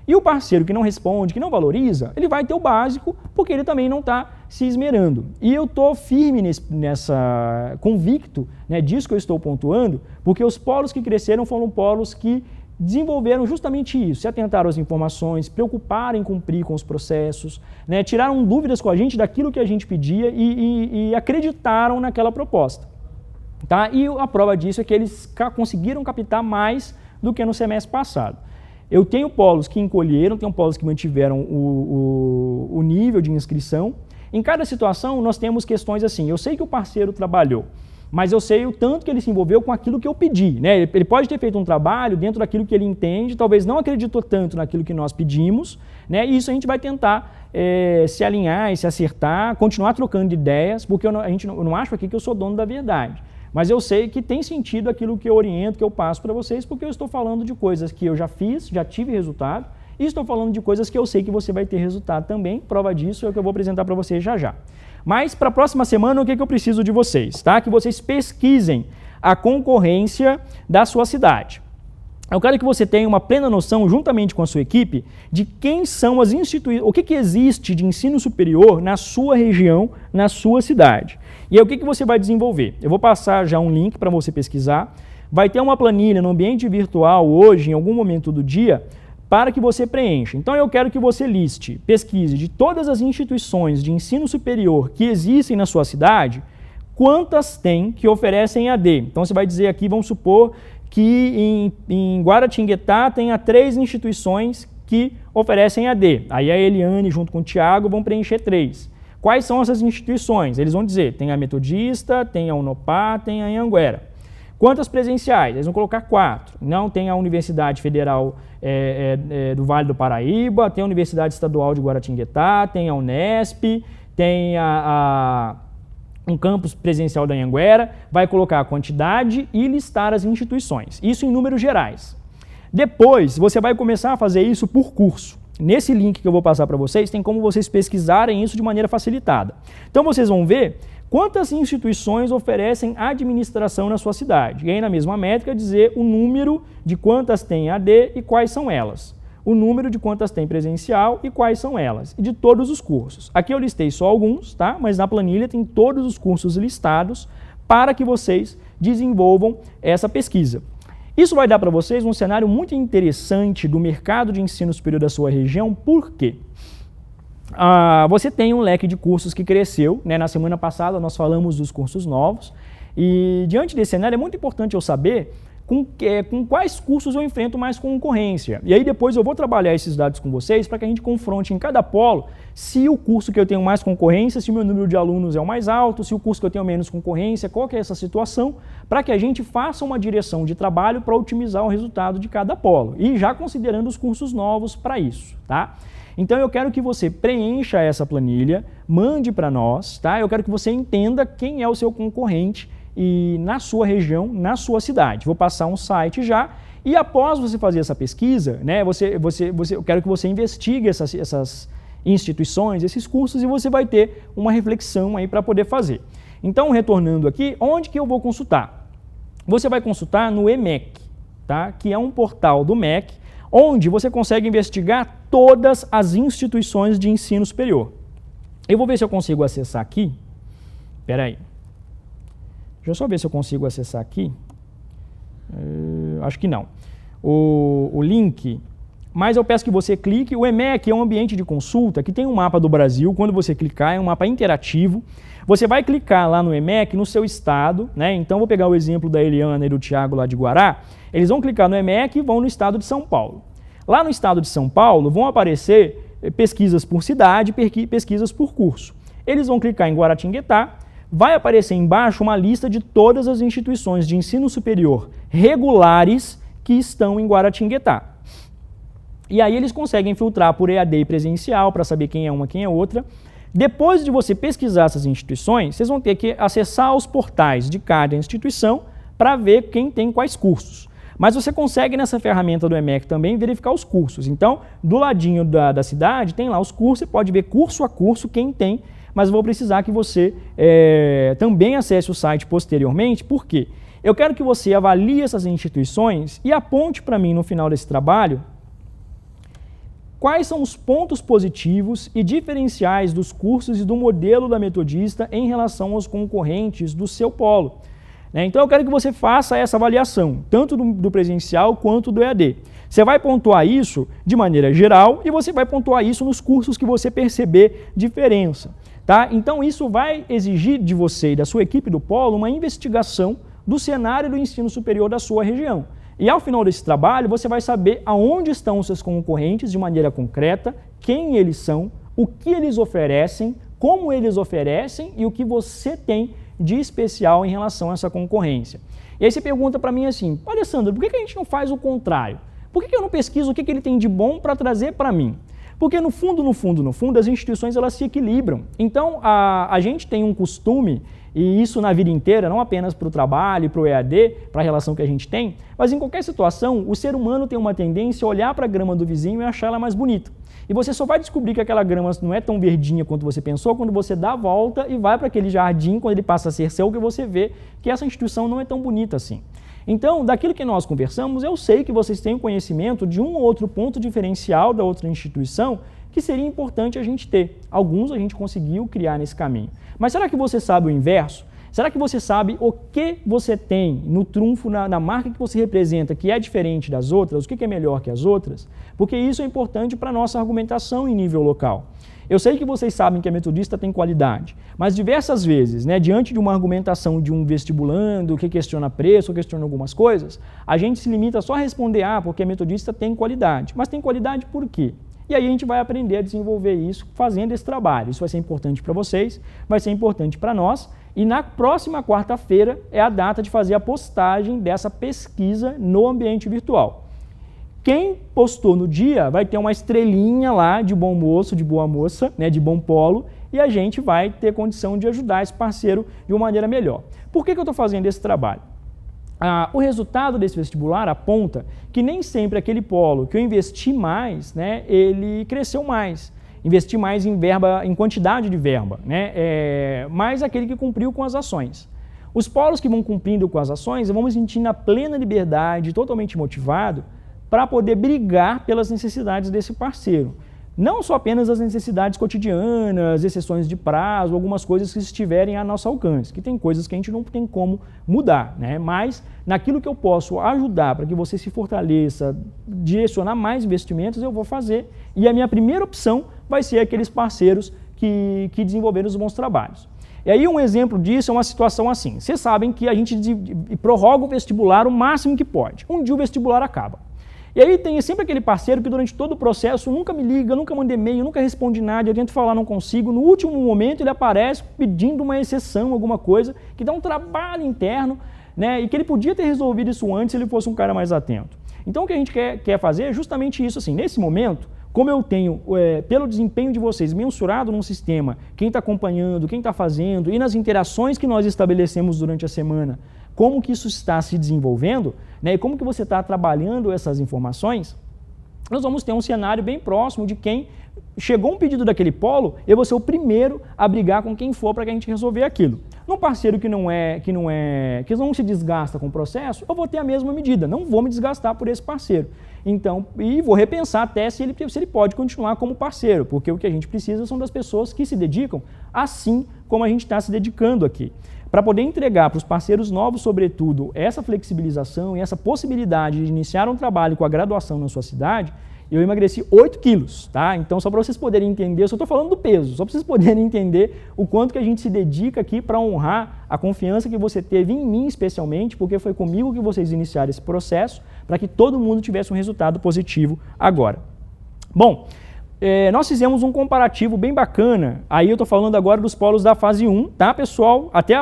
E o parceiro que não responde, que não valoriza, ele vai ter o básico, porque ele também não está se esmerando. E eu estou firme convicto, né, disso que eu estou pontuando, porque os polos que cresceram foram polos que desenvolveram justamente isso, se atentaram às informações, preocuparam em cumprir com os processos, né, tiraram dúvidas com a gente daquilo que a gente pedia e acreditaram naquela proposta. Tá? E a prova disso é que eles conseguiram captar mais do que no semestre passado. Eu tenho polos que encolheram, tenho polos que mantiveram o nível de inscrição. Em cada situação, nós temos questões assim, eu sei que o parceiro trabalhou, mas eu sei o tanto que ele se envolveu com aquilo que eu pedi. Né? Ele pode ter feito um trabalho dentro daquilo que ele entende, talvez não acreditou tanto naquilo que nós pedimos, né? E isso a gente vai tentar se alinhar e se acertar, continuar trocando de ideias, porque eu não acho aqui que eu sou dono da verdade. Mas eu sei que tem sentido aquilo que eu oriento, que eu passo para vocês, porque eu estou falando de coisas que eu já fiz, já tive resultado, e estou falando de coisas que eu sei que você vai ter resultado também. Prova disso é o que eu vou apresentar para vocês já já. Mas para a próxima semana, o que eu preciso de vocês? Tá? Que vocês pesquisem a concorrência da sua cidade. eu quero que você tenha uma plena noção, juntamente com a sua equipe, de quem são as instituições, o que existe de ensino superior na sua região, na sua cidade. E aí o que você vai desenvolver? Eu vou passar já um link para você pesquisar. Vai ter uma planilha no ambiente virtual hoje, em algum momento do dia, para que você preencha. Então eu quero que você liste, pesquise de todas as instituições de ensino superior que existem na sua cidade, quantas tem que oferecem EAD. Então você vai dizer aqui, vamos supor que em Guaratinguetá tenha 3 instituições que oferecem EAD. Aí a Eliane junto com o Tiago vão preencher 3. Quais são essas instituições? Eles vão dizer, tem a Metodista, tem a Unopar, tem a Anhanguera. Quantas presenciais? Eles vão colocar 4. Não, tem a Universidade Federal do Vale do Paraíba, tem a Universidade Estadual de Guaratinguetá, tem a Unesp, tem um campus presencial da Anhanguera, vai colocar a quantidade e listar as instituições. Isso em números gerais. Depois, você vai começar a fazer isso por curso. Nesse link que eu vou passar para vocês, tem como vocês pesquisarem isso de maneira facilitada. Então, vocês vão ver quantas instituições oferecem administração na sua cidade. E aí, na mesma métrica, dizer o número de quantas tem AD e quais são elas. O número de quantas tem presencial e quais são elas, e de todos os cursos. Aqui eu listei só alguns, tá? Mas na planilha tem todos os cursos listados para que vocês desenvolvam essa pesquisa. Isso vai dar para vocês um cenário muito interessante do mercado de ensino superior da sua região, por quê? Você tem um leque de cursos que cresceu, né? Na semana passada nós falamos dos cursos novos, e diante desse cenário é muito importante eu saber com quais cursos eu enfrento mais concorrência. E aí depois eu vou trabalhar esses dados com vocês para que a gente confronte em cada polo se o curso que eu tenho mais concorrência, se o meu número de alunos é o mais alto, se o curso que eu tenho menos concorrência, qual que é essa situação, para que a gente faça uma direção de trabalho para otimizar o resultado de cada polo. E já considerando os cursos novos para isso, tá? Então eu quero que você preencha essa planilha, mande para nós, tá? Eu quero que você entenda quem é o seu concorrente e na sua região, na sua cidade. Vou passar um site já e após você fazer essa pesquisa, né, eu quero que você investigue essas instituições, esses cursos e você vai ter uma reflexão aí para poder fazer. Então, retornando aqui, onde que eu vou consultar? Você vai consultar no EMEC, tá? Que é um portal do MEC, onde você consegue investigar todas as instituições de ensino superior. Eu vou ver se eu consigo acessar aqui. Espera aí. Deixa eu só ver se eu consigo acessar aqui. Acho que não. O link, mas eu peço que você clique. O EMEC é um ambiente de consulta que tem um mapa do Brasil. Quando você clicar, é um mapa interativo. Você vai clicar lá no EMEC, no seu estado, né? Então, vou pegar o exemplo da Eliana e do Tiago lá de Guará. Eles vão clicar no EMEC e vão no estado de São Paulo. Lá no estado de São Paulo, vão aparecer pesquisas por cidade, pesquisas por curso. Eles vão clicar em Guaratinguetá. Vai aparecer embaixo uma lista de todas as instituições de ensino superior regulares que estão em Guaratinguetá. E aí eles conseguem filtrar por EAD e presencial para saber quem é uma, quem é outra. Depois de você pesquisar essas instituições, vocês vão ter que acessar os portais de cada instituição para ver quem tem quais cursos. Mas você consegue nessa ferramenta do EMEC também verificar os cursos. Então, do ladinho da cidade tem lá os cursos, você pode ver curso a curso quem tem, mas eu vou precisar que você também acesse o site posteriormente, por quê? Eu quero que você avalie essas instituições e aponte para mim no final desse trabalho quais são os pontos positivos e diferenciais dos cursos e do modelo da Metodista em relação aos concorrentes do seu polo. Então eu quero que você faça essa avaliação, tanto do presencial quanto do EAD. Você vai pontuar isso de maneira geral e você vai pontuar isso nos cursos que você perceber diferença. Tá? Então isso vai exigir de você e da sua equipe do polo uma investigação do cenário do ensino superior da sua região. E ao final desse trabalho você vai saber aonde estão os seus concorrentes de maneira concreta, quem eles são, o que eles oferecem, como eles oferecem e o que você tem de especial em relação a essa concorrência. E aí você pergunta para mim assim, Alessandro, por que a gente não faz o contrário? Por que eu não pesquiso o que ele tem de bom para trazer para mim? Porque no fundo, as instituições elas se equilibram. Então, a gente tem um costume, e isso na vida inteira, não apenas para o trabalho, para o EAD, para a relação que a gente tem, mas em qualquer situação, o ser humano tem uma tendência a olhar para a grama do vizinho e achar ela mais bonita. E você só vai descobrir que aquela grama não é tão verdinha quanto você pensou quando você dá a volta e vai para aquele jardim, quando ele passa a ser seu, que você vê que essa instituição não é tão bonita assim. Então, daquilo que nós conversamos, eu sei que vocês têm conhecimento de um ou outro ponto diferencial da outra instituição que seria importante a gente ter. Alguns a gente conseguiu criar nesse caminho. Mas será que você sabe o inverso? Será que você sabe o que você tem no trunfo, na marca que você representa, que é diferente das outras? O que é melhor que as outras? Porque isso é importante para a nossa argumentação em nível local. Eu sei que vocês sabem que a Metodista tem qualidade, mas diversas vezes, diante de uma argumentação de um vestibulando que questiona preço ou questiona algumas coisas, a gente se limita só a responder, porque a Metodista tem qualidade. Mas tem qualidade por quê? E aí a gente vai aprender a desenvolver isso fazendo esse trabalho. Isso vai ser importante para vocês, vai ser importante para nós. E na próxima quarta-feira é a data de fazer a postagem dessa pesquisa no ambiente virtual. Quem postou no dia vai ter uma estrelinha lá de bom moço, de boa moça, de bom polo, e a gente vai ter condição de ajudar esse parceiro de uma maneira melhor. Por que eu estou fazendo esse trabalho? O resultado desse vestibular aponta que nem sempre aquele polo que eu investi mais, ele cresceu mais. Investi mais em verba, em quantidade de verba, mais aquele que cumpriu com as ações. Os polos que vão cumprindo com as ações, vão me sentir na plena liberdade, totalmente motivado, para poder brigar pelas necessidades desse parceiro. Não só apenas as necessidades cotidianas, exceções de prazo, algumas coisas que estiverem a nosso alcance, que tem coisas que a gente não tem como mudar, mas naquilo que eu posso ajudar para que você se fortaleça, direcionar mais investimentos, eu vou fazer. E a minha primeira opção vai ser aqueles parceiros que desenvolveram os bons trabalhos. E aí um exemplo disso é uma situação assim. Vocês sabem que a gente prorroga o vestibular o máximo que pode. Um dia o vestibular acaba. E aí tem sempre aquele parceiro que durante todo o processo nunca me liga, nunca manda e-mail, nunca responde nada, eu tento falar, não consigo. No último momento ele aparece pedindo uma exceção, alguma coisa, que dá um trabalho interno, e que ele podia ter resolvido isso antes se ele fosse um cara mais atento. Então o que a gente quer fazer é justamente isso, assim, nesse momento, como eu tenho, pelo desempenho de vocês, mensurado num sistema, quem está acompanhando, quem está fazendo, e nas interações que nós estabelecemos durante a semana, como que isso está se desenvolvendo, e como que você está trabalhando essas informações, nós vamos ter um cenário bem próximo de quem chegou um pedido daquele polo, eu vou ser o primeiro a brigar com quem for para que a gente resolver aquilo. Num parceiro que não se desgasta com o processo, eu vou ter a mesma medida, não vou me desgastar por esse parceiro. Então, e vou repensar até se ele pode continuar como parceiro, porque o que a gente precisa são das pessoas que se dedicam, assim como a gente está se dedicando aqui. Para poder entregar para os parceiros novos, sobretudo, essa flexibilização e essa possibilidade de iniciar um trabalho com a graduação na sua cidade, eu emagreci 8 quilos, tá? Então, só para vocês poderem entender, eu só estou falando do peso, só para vocês poderem entender o quanto que a gente se dedica aqui para honrar a confiança que você teve em mim, especialmente, porque foi comigo que vocês iniciaram esse processo, para que todo mundo tivesse um resultado positivo agora. Bom, nós fizemos um comparativo bem bacana, aí eu estou falando agora dos polos da fase 1, tá, pessoal? Até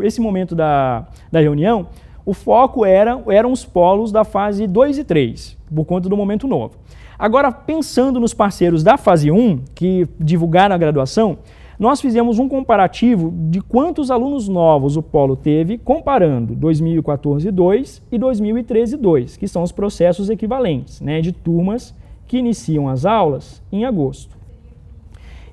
esse momento da reunião, o foco eram os polos da fase 2 e 3, por conta do momento novo. Agora, pensando nos parceiros da fase 1, que divulgaram a graduação, nós fizemos um comparativo de quantos alunos novos o polo teve, comparando 2014 2 e 2013 2, que são os processos equivalentes, de turmas que iniciam as aulas em agosto.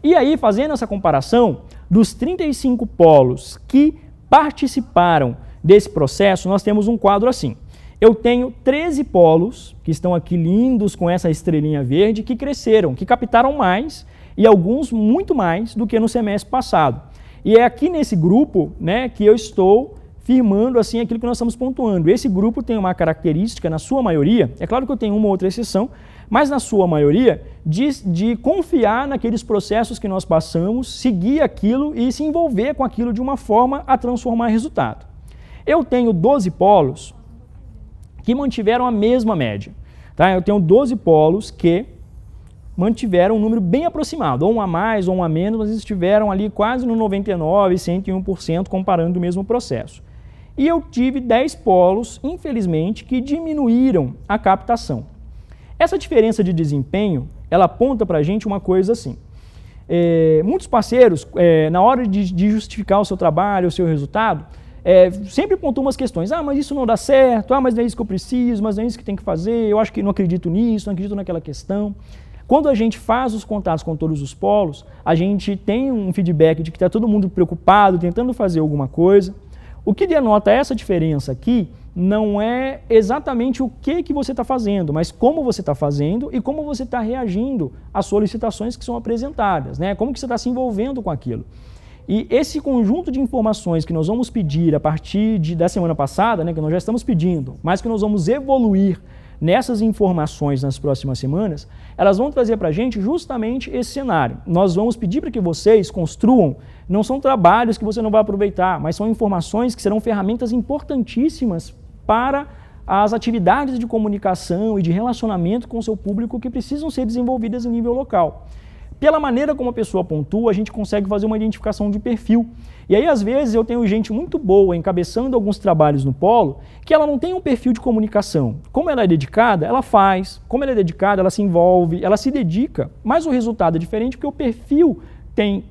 E aí, fazendo essa comparação, dos 35 polos que participaram desse processo, nós temos um quadro assim. Eu tenho 13 polos, que estão aqui lindos com essa estrelinha verde, que cresceram, que captaram mais, e alguns muito mais do que no semestre passado. E é aqui nesse grupo, que eu estou firmando assim aquilo que nós estamos pontuando. Esse grupo tem uma característica, na sua maioria, é claro que eu tenho uma ou outra exceção, mas na sua maioria, de confiar naqueles processos que nós passamos, seguir aquilo e se envolver com aquilo de uma forma a transformar em resultado. Eu tenho 12 polos que mantiveram a mesma média. Tá? Eu tenho 12 polos que mantiveram um número bem aproximado, ou um a mais ou um a menos, mas estiveram ali quase no 99%, 101% comparando o mesmo processo. E eu tive 10 polos, infelizmente, que diminuíram a captação. Essa diferença de desempenho, ela aponta para a gente uma coisa assim. Muitos parceiros, na hora de justificar o seu trabalho, o seu resultado, sempre pontuam umas questões. Mas isso não dá certo, mas não é isso que eu preciso, mas não é isso que tem que fazer, eu acho que não acredito nisso, não acredito naquela questão. Quando a gente faz os contatos com todos os polos, a gente tem um feedback de que está todo mundo preocupado, tentando fazer alguma coisa. O que denota essa diferença aqui não é exatamente o que você está fazendo, mas como você está fazendo e como você está reagindo às solicitações que são apresentadas, né? Como que você está se envolvendo com aquilo. E esse conjunto de informações que nós vamos pedir a partir da semana passada, né, que nós já estamos pedindo, mas que nós vamos evoluir nessas informações nas próximas semanas, elas vão trazer para a gente justamente esse cenário. Nós vamos pedir para que vocês construam, não são trabalhos que você não vai aproveitar, mas são informações que serão ferramentas importantíssimas para as atividades de comunicação e de relacionamento com o seu público que precisam ser desenvolvidas em nível local. Pela maneira como a pessoa pontua, a gente consegue fazer uma identificação de perfil. E aí, às vezes, eu tenho gente muito boa encabeçando alguns trabalhos no polo que ela não tem um perfil de comunicação. Como ela é dedicada, ela faz. Como ela é dedicada, ela se envolve, ela se dedica. Mas o resultado é diferente porque o perfil tem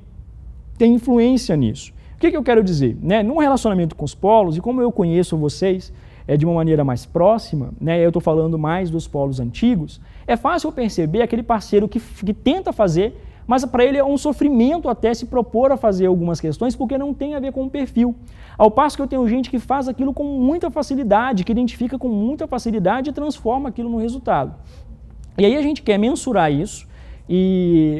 influência nisso. O que eu quero dizer? Né? Num relacionamento com os polos, e como eu conheço vocês de uma maneira mais próxima, né? Eu estou falando mais dos polos antigos, é fácil perceber aquele parceiro que tenta fazer, mas para ele é um sofrimento até se propor a fazer algumas questões porque não tem a ver com o perfil. Ao passo que eu tenho gente que faz aquilo com muita facilidade, que identifica com muita facilidade e transforma aquilo no resultado. E aí a gente quer mensurar isso,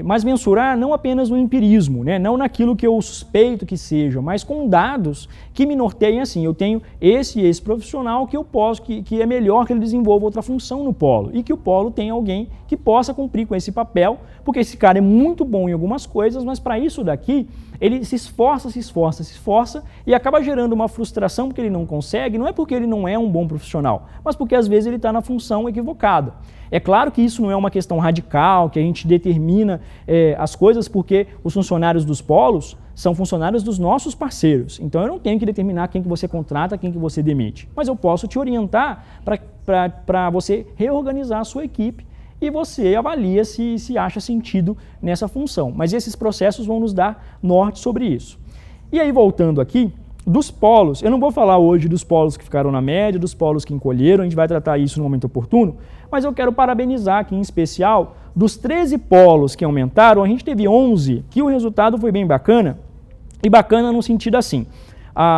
mas mensurar não apenas no empirismo, né? Não naquilo que eu suspeito que seja, mas com dados que me norteiem assim, eu tenho esse profissional que eu posso, que é melhor que ele desenvolva outra função no polo e que o polo tenha alguém que possa cumprir com esse papel, porque esse cara é muito bom em algumas coisas, mas para isso daqui ele se esforça e acaba gerando uma frustração porque ele não consegue, não é porque ele não é um bom profissional, mas porque às vezes ele está na função equivocada. É claro que isso não é uma questão radical, que a gente determina as coisas porque os funcionários dos polos são funcionários dos nossos parceiros. Então eu não tenho que determinar quem que você contrata, quem que você demite. Mas eu posso te orientar para você reorganizar a sua equipe e você avalia se acha sentido nessa função. Mas esses processos vão nos dar norte sobre isso. E aí, voltando aqui, dos polos, eu não vou falar hoje dos polos que ficaram na média, dos polos que encolheram, a gente vai tratar isso no momento oportuno, mas eu quero parabenizar aqui em especial, dos 13 polos que aumentaram, a gente teve 11 que o resultado foi bem bacana, e bacana no sentido assim,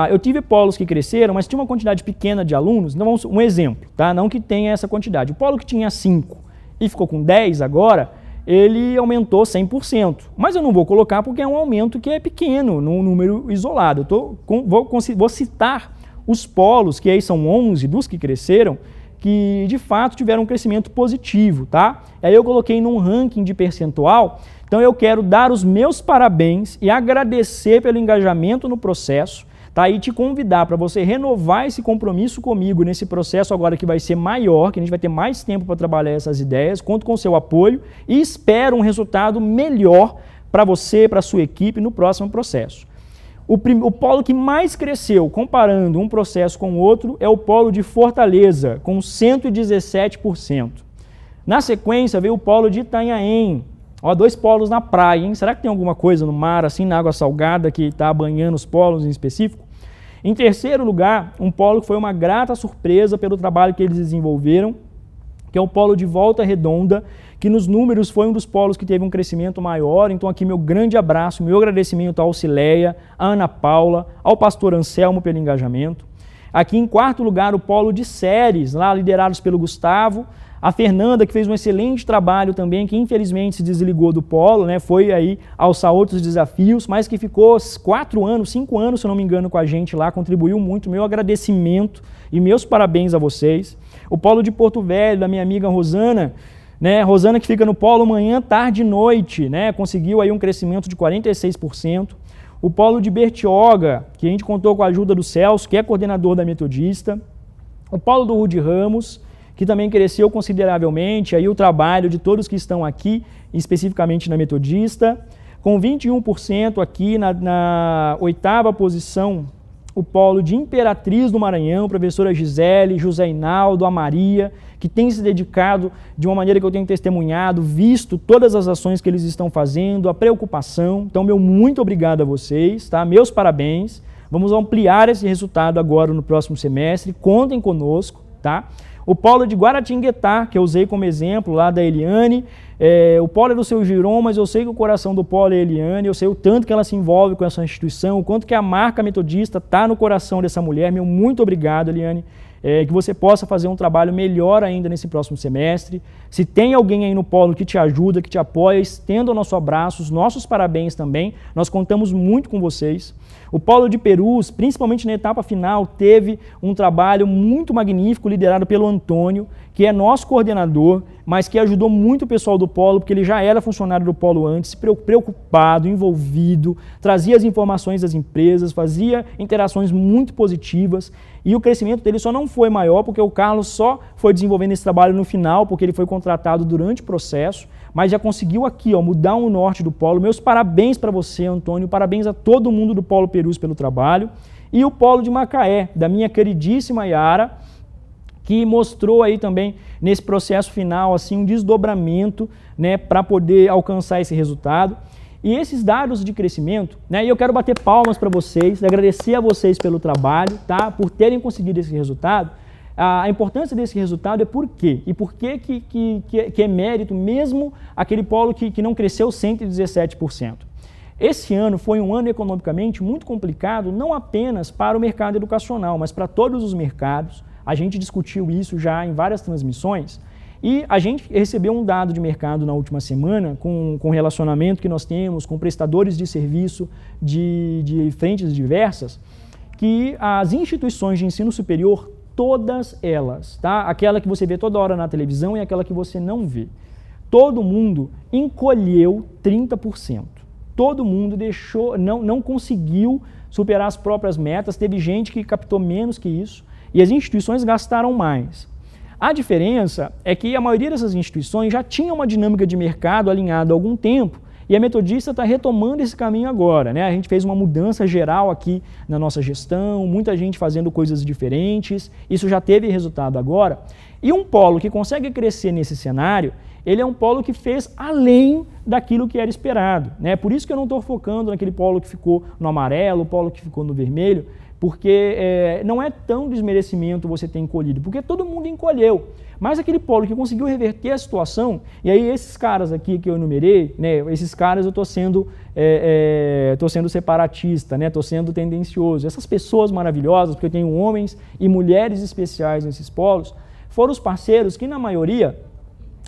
eu tive polos que cresceram, mas tinha uma quantidade pequena de alunos, então um exemplo, tá? Não que tenha essa quantidade, o polo que tinha 5 e ficou com 10 agora, ele aumentou 100%, mas eu não vou colocar porque é um aumento que é pequeno, num número isolado. Vou citar os polos, que aí são 11 dos que cresceram, que de fato tiveram um crescimento positivo, tá? Aí eu coloquei num ranking de percentual, então eu quero dar os meus parabéns e agradecer pelo engajamento no processo, tá? E te convidar para você renovar esse compromisso comigo nesse processo agora que vai ser maior, que a gente vai ter mais tempo para trabalhar essas ideias, conto com o seu apoio e espero um resultado melhor para você, para a sua equipe no próximo processo. O polo que mais cresceu, comparando um processo com o outro, é o polo de Fortaleza, com 117%. Na sequência, veio o polo de Itanhaém. Ó, 2 polos na praia, hein? Será que tem alguma coisa no mar, assim, na água salgada, que está banhando os polos em específico? Em terceiro lugar, um polo que foi uma grata surpresa pelo trabalho que eles desenvolveram, que é o polo de Volta Redonda, que nos números foi um dos polos que teve um crescimento maior. Então aqui meu grande abraço, meu agradecimento à Auxileia, à Ana Paula, ao pastor Anselmo pelo engajamento. Aqui em quarto lugar o polo de séries, lá liderados pelo Gustavo, a Fernanda, que fez um excelente trabalho também, que infelizmente se desligou do polo, né? Foi aí alçar outros desafios, mas que ficou 4 anos, 5 anos, se eu não me engano, com a gente lá, contribuiu muito. Meu agradecimento e meus parabéns a vocês. O polo de Porto Velho, da minha amiga Rosana, né? Rosana que fica no polo manhã, tarde e noite, né? Conseguiu aí um crescimento de 46%. O polo de Bertioga, que a gente contou com a ajuda do Celso, que é coordenador da Metodista. O polo do Rude Ramos, que também cresceu consideravelmente, aí o trabalho de todos que estão aqui, especificamente na Metodista, com 21% aqui na 8ª posição, o polo de Imperatriz do Maranhão, professora Gisele, José Inaldo, a Maria, que tem se dedicado de uma maneira que eu tenho testemunhado, visto todas as ações que eles estão fazendo, a preocupação. Então, meu muito obrigado a vocês, tá? Meus parabéns. Vamos ampliar esse resultado agora no próximo semestre, contem conosco, tá? o polo de Guaratinguetá, que eu usei como exemplo lá da Eliane, o polo é do seu Giron, mas eu sei que o coração do polo é a Eliane, eu sei o tanto que ela se envolve com essa instituição, o quanto que a marca metodista está no coração dessa mulher. Meu muito obrigado, Eliane. Que você possa fazer um trabalho melhor ainda nesse próximo semestre. Se tem alguém aí no polo que te ajuda, que te apoia, estenda o nosso abraço, os nossos parabéns também. Nós contamos muito com vocês. O polo de Perus, principalmente na etapa final, teve um trabalho muito magnífico liderado pelo Antônio, que é nosso coordenador, mas que ajudou muito o pessoal do polo, porque ele já era funcionário do polo antes, preocupado, envolvido, trazia as informações das empresas, fazia interações muito positivas, e o crescimento dele só não foi maior porque o Carlos só foi desenvolvendo esse trabalho no final, porque ele foi contratado durante o processo, mas já conseguiu aqui mudar o norte do polo. Meus parabéns para você, Antônio, parabéns a todo mundo do Polo Perus pelo trabalho. E o polo de Macaé, da minha queridíssima Yara, que mostrou aí também nesse processo final assim, um desdobramento, né, para poder alcançar esse resultado. E esses dados de crescimento, né, e eu quero bater palmas para vocês, agradecer a vocês pelo trabalho, tá, por terem conseguido esse resultado. A importância desse resultado é por quê? E por que é mérito mesmo aquele polo que não cresceu 117%? Esse ano foi um ano economicamente muito complicado, não apenas para o mercado educacional, mas para todos os mercados. A gente discutiu isso já em várias transmissões e a gente recebeu um dado de mercado na última semana com o relacionamento que nós temos com prestadores de serviço de frentes diversas, que as instituições de ensino superior, todas elas, tá? Aquela que você vê toda hora na televisão e aquela que você não vê. Todo mundo encolheu 30%. Todo mundo não conseguiu superar as próprias metas, teve gente que captou menos que isso e as instituições gastaram mais. A diferença é que a maioria dessas instituições já tinha uma dinâmica de mercado alinhada há algum tempo e a Metodista está retomando esse caminho agora, né? A gente fez uma mudança geral aqui na nossa gestão, muita gente fazendo coisas diferentes, isso já teve resultado agora. E um polo que consegue crescer nesse cenário, ele é um polo que fez além daquilo que era esperado, né? Por isso que eu não estou focando naquele polo que ficou no amarelo, o polo que ficou no vermelho, porque não é tão desmerecimento você ter encolhido, porque todo mundo encolheu. Mas aquele polo que conseguiu reverter a situação, e aí esses caras aqui que eu enumerei, né, esses caras eu estou sendo separatista, né, estou sendo tendencioso. Essas pessoas maravilhosas, porque eu tenho homens e mulheres especiais nesses polos, foram os parceiros que, na maioria,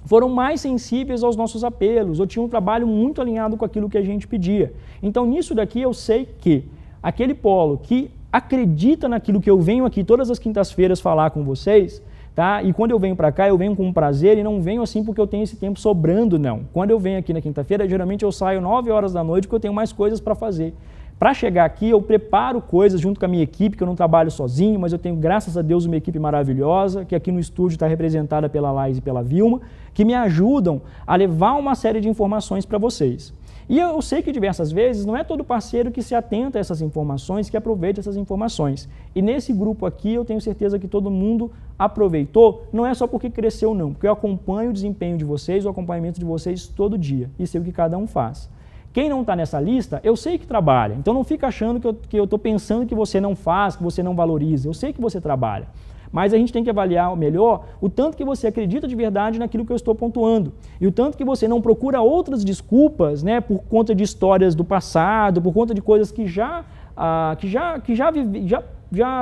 foram mais sensíveis aos nossos apelos, ou tinham um trabalho muito alinhado com aquilo que a gente pedia. Então, nisso daqui eu sei que aquele polo que acredita naquilo que eu venho aqui todas as quintas-feiras falar com vocês, tá? E quando eu venho para cá, eu venho com prazer e não venho assim porque eu tenho esse tempo sobrando, não. Quando eu venho aqui na quinta-feira, geralmente eu saio 9 horas da noite porque eu tenho mais coisas para fazer. Para chegar aqui, eu preparo coisas junto com a minha equipe, que eu não trabalho sozinho, mas eu tenho, graças a Deus, uma equipe maravilhosa, que aqui no estúdio está representada pela Laís e pela Vilma, que me ajudam a levar uma série de informações para vocês. E eu sei que diversas vezes não é todo parceiro que se atenta a essas informações, que aproveita essas informações. E nesse grupo aqui eu tenho certeza que todo mundo aproveitou, não é só porque cresceu não, porque eu acompanho o desempenho de vocês, o acompanhamento de vocês todo dia e sei o que cada um faz. Quem não está nessa lista, eu sei que trabalha, então não fica achando que eu estou pensando que você não faz, que você não valoriza, eu sei que você trabalha. Mas a gente tem que avaliar melhor o tanto que você acredita de verdade naquilo que eu estou pontuando. E o tanto que você não procura outras desculpas, né, por conta de histórias do passado, por conta de coisas que já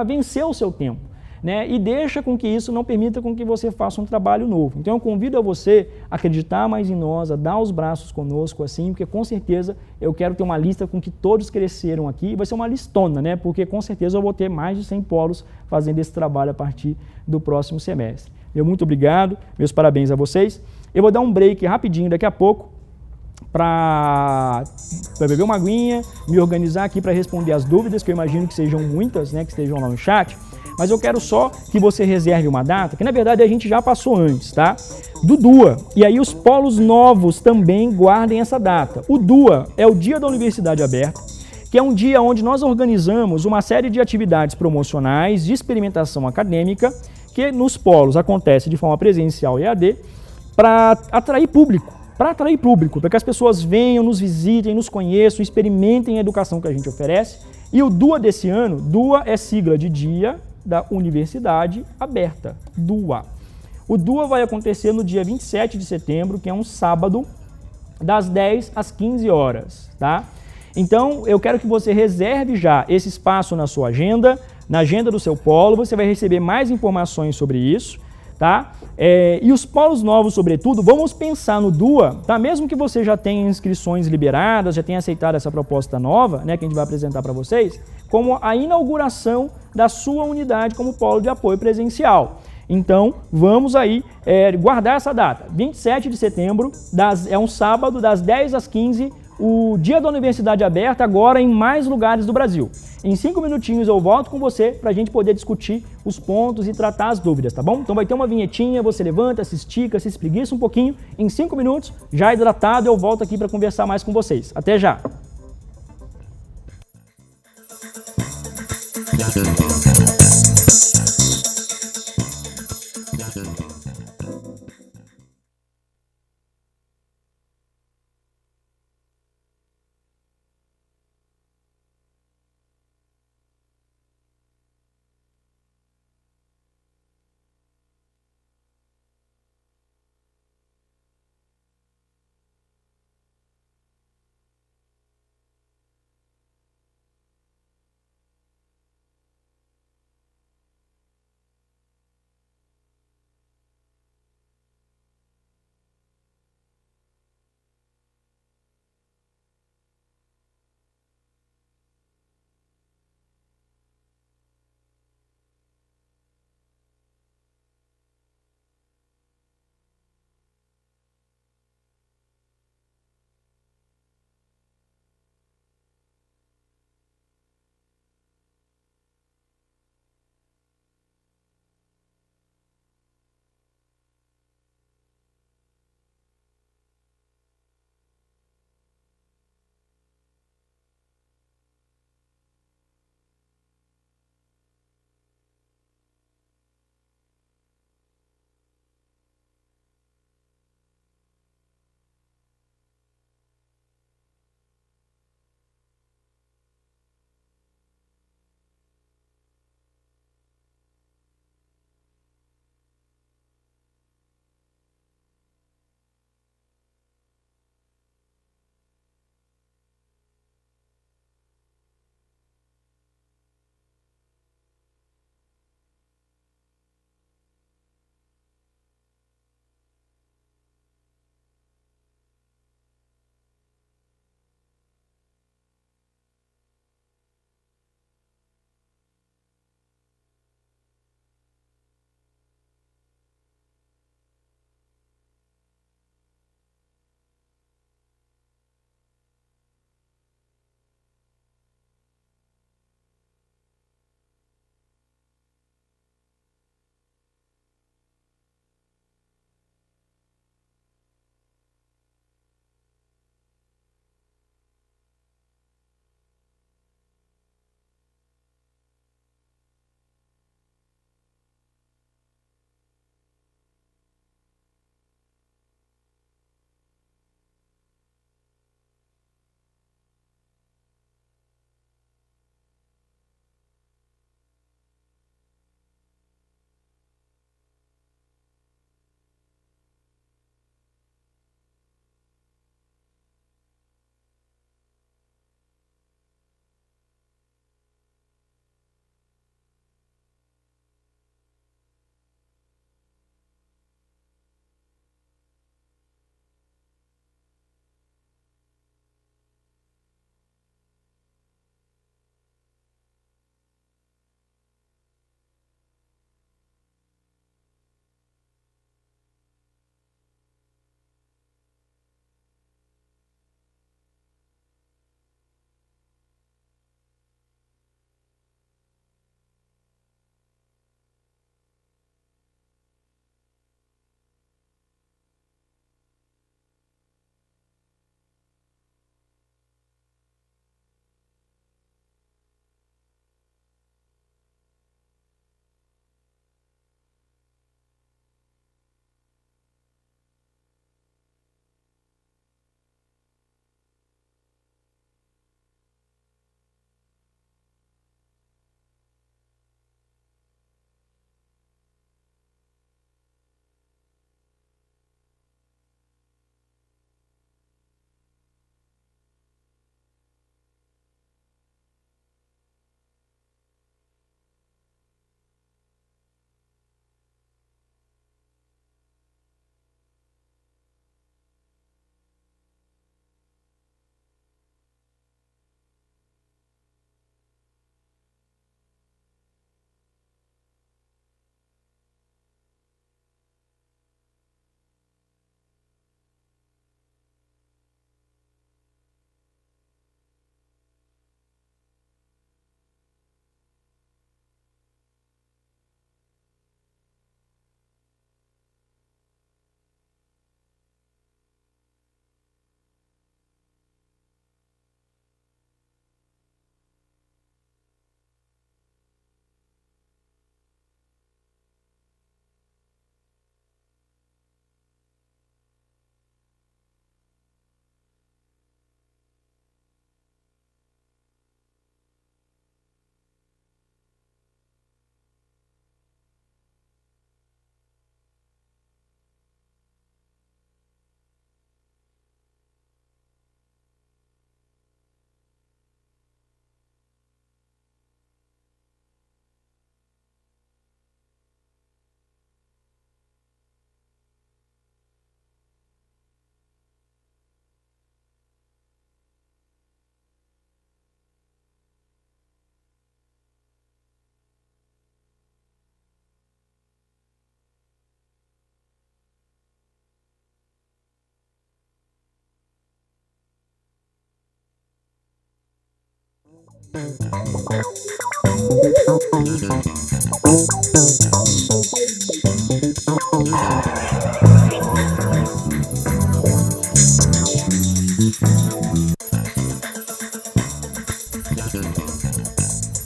venceu o seu tempo. Né, e deixa com que isso não permita com que você faça um trabalho novo. Então eu convido a você a acreditar mais em nós, a dar os braços conosco assim, porque com certeza eu quero ter uma lista com que todos cresceram aqui, e vai ser uma listona, né, porque com certeza eu vou ter mais de 100 polos fazendo esse trabalho a partir do próximo semestre. Meu muito obrigado, meus parabéns a vocês. Eu vou dar um break rapidinho daqui a pouco, para beber uma aguinha, me organizar aqui para responder as dúvidas, que eu imagino que sejam muitas, né, que estejam lá no chat. Mas eu quero só que você reserve uma data, que na verdade a gente já passou antes, tá? Do DUA. E aí os polos novos também guardem essa data. O DUA é o Dia da Universidade Aberta, que é um dia onde nós organizamos uma série de atividades promocionais de experimentação acadêmica, que nos polos acontece de forma presencial e EAD, para atrair público. Para que as pessoas venham, nos visitem, nos conheçam, experimentem a educação que a gente oferece. E o DUA desse ano, DUA é sigla de Dia da Universidade Aberta, DUA. O DUA vai acontecer no dia 27 de setembro, que é um sábado, das 10 às 15 horas, tá? Então, eu quero que você reserve já esse espaço na sua agenda, na agenda do seu polo, você vai receber mais informações sobre isso, tá? E os polos novos, sobretudo, vamos pensar no DUA, tá? Mesmo que você já tenha inscrições liberadas, já tenha aceitado essa proposta nova, né, que a gente vai apresentar para vocês, como a inauguração da sua unidade como polo de apoio presencial. Então, vamos aí guardar essa data. 27 de setembro, é um sábado, das 10 às 15, o Dia da Universidade Aberta, agora em mais lugares do Brasil. Em 5 minutinhos eu volto com você para a gente poder discutir os pontos e tratar as dúvidas, tá bom? Então vai ter uma vinhetinha, você levanta, se estica, se espreguiça um pouquinho. Em 5 minutos, já hidratado, eu volto aqui para conversar mais com vocês. Até já!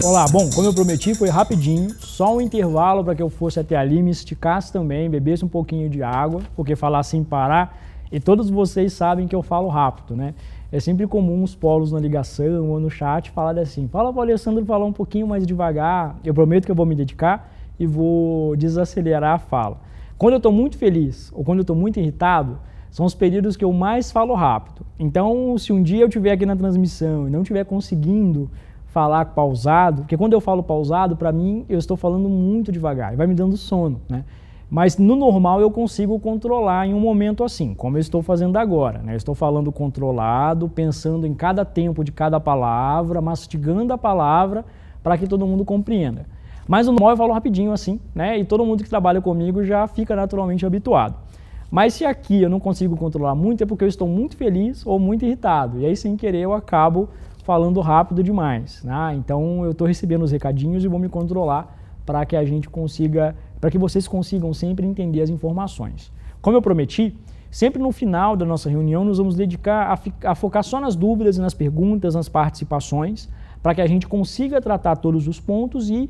Olá, bom, como eu prometi, foi rapidinho, só um intervalo para que eu fosse até ali, me esticasse também, bebesse um pouquinho de água, porque falar sem parar, e todos vocês sabem que eu falo rápido, né? É sempre comum os polos na ligação ou no chat falarem assim, fala para o Alessandro falar um pouquinho mais devagar, eu prometo que eu vou me dedicar e vou desacelerar a fala. Quando eu estou muito feliz ou quando eu estou muito irritado, são os períodos que eu mais falo rápido. Então, se um dia eu estiver aqui na transmissão e não estiver conseguindo falar pausado, porque quando eu falo pausado, para mim, eu estou falando muito devagar, vai me dando sono, né? Mas no normal eu consigo controlar em um momento assim, como eu estou fazendo agora, né? Eu estou falando controlado, pensando em cada tempo de cada palavra, mastigando a palavra para que todo mundo compreenda. Mas no normal eu falo rapidinho assim, né? E todo mundo que trabalha comigo já fica naturalmente habituado. Mas se aqui eu não consigo controlar muito, é porque eu estou muito feliz ou muito irritado. E aí, sem querer, eu acabo falando rápido demais, né? Então eu estou recebendo os recadinhos e vou me controlar para que a gente consiga, para que vocês consigam sempre entender as informações. Como eu prometi, sempre no final da nossa reunião nós vamos dedicar a focar só nas dúvidas e nas perguntas, nas participações, para que a gente consiga tratar todos os pontos e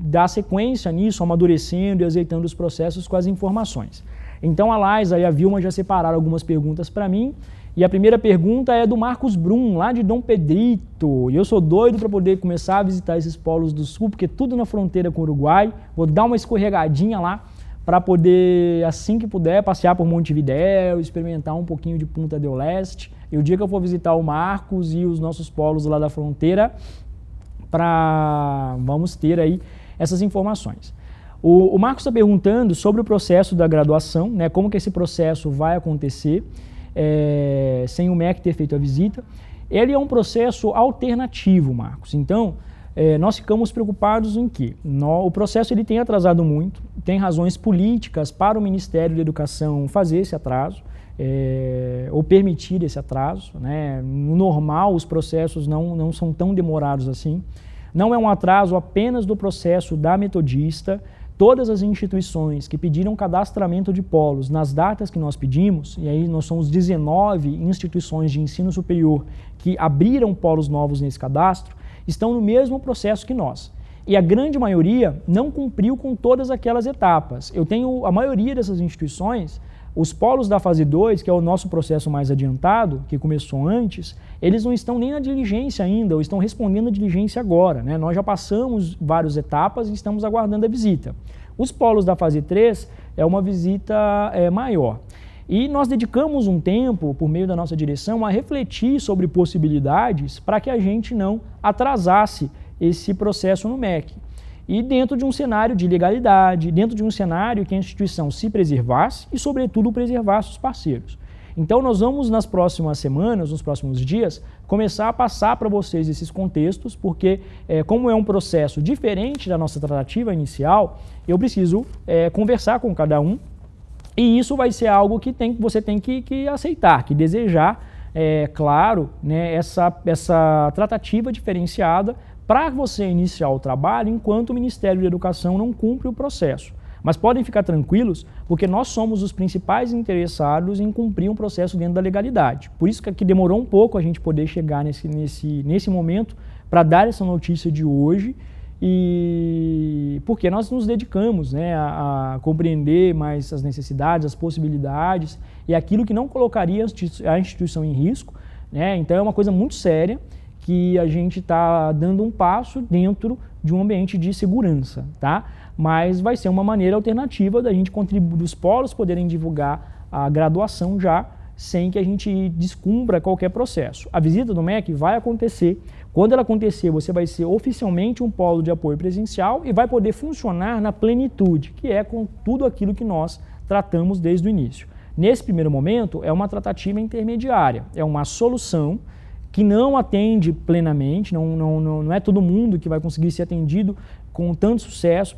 dar sequência nisso, amadurecendo e azeitando os processos com as informações. Então a Laisa e a Vilma já separaram algumas perguntas para mim. E a primeira pergunta é do Marcos Brum, lá de Dom Pedrito. E eu sou doido para poder começar a visitar esses polos do sul, porque é tudo na fronteira com o Uruguai. Vou dar uma escorregadinha lá para poder, assim que puder, passear por Montevidéu, experimentar um pouquinho de Punta del Este. E o dia que eu for visitar o Marcos e os nossos polos lá da fronteira, vamos ter aí essas informações. O Marcos está perguntando sobre o processo da graduação, né, como que esse processo vai acontecer. Sem o MEC ter feito a visita. Ele é um processo alternativo, Marcos. Então, nós ficamos preocupados em que o processo ele tem atrasado muito, tem razões políticas para o Ministério da Educação fazer esse atraso, ou permitir esse atraso, né? No normal, os processos não são tão demorados assim. Não é um atraso apenas do processo da metodista. Todas as instituições que pediram cadastramento de polos nas datas que nós pedimos, e aí nós somos 19 instituições de ensino superior que abriram polos novos nesse cadastro, estão no mesmo processo que nós. E a grande maioria não cumpriu com todas aquelas etapas. Eu tenho a maioria dessas instituições, os polos da fase 2, que é o nosso processo mais adiantado, que começou antes, eles não estão nem na diligência ainda, ou estão respondendo a diligência agora, né? Nós já passamos várias etapas e estamos aguardando a visita. Os polos da fase 3 é uma visita maior. E nós dedicamos um tempo, por meio da nossa direção, a refletir sobre possibilidades para que a gente não atrasasse esse processo no MEC. E dentro de um cenário de legalidade, dentro de um cenário que a instituição se preservasse e, sobretudo, preservasse os parceiros. Então, nós vamos, nas próximas semanas, nos próximos dias, começar a passar para vocês esses contextos, porque, como é um processo diferente da nossa tratativa inicial, eu preciso conversar com cada um, e isso vai ser algo que você tem que aceitar, que desejar, claro, né, essa tratativa diferenciada para você iniciar o trabalho enquanto o Ministério da Educação não cumpre o processo. Mas podem ficar tranquilos, porque nós somos os principais interessados em cumprir um processo dentro da legalidade. Por isso que demorou um pouco a gente poder chegar nesse momento para dar essa notícia de hoje, e porque nós nos dedicamos, né, a compreender mais as necessidades, as possibilidades e aquilo que não colocaria a instituição em risco, né? Então é uma coisa muito séria, que a gente está dando um passo dentro de um ambiente de segurança, tá? Mas vai ser uma maneira alternativa da gente contribuir, dos polos poderem divulgar a graduação já, sem que a gente descumpra qualquer processo. A visita do MEC vai acontecer. Quando ela acontecer, você vai ser oficialmente um polo de apoio presencial e vai poder funcionar na plenitude, que é com tudo aquilo que nós tratamos desde o início. Nesse primeiro momento, é uma tratativa intermediária, é uma solução que não atende plenamente, não é todo mundo que vai conseguir ser atendido com tanto sucesso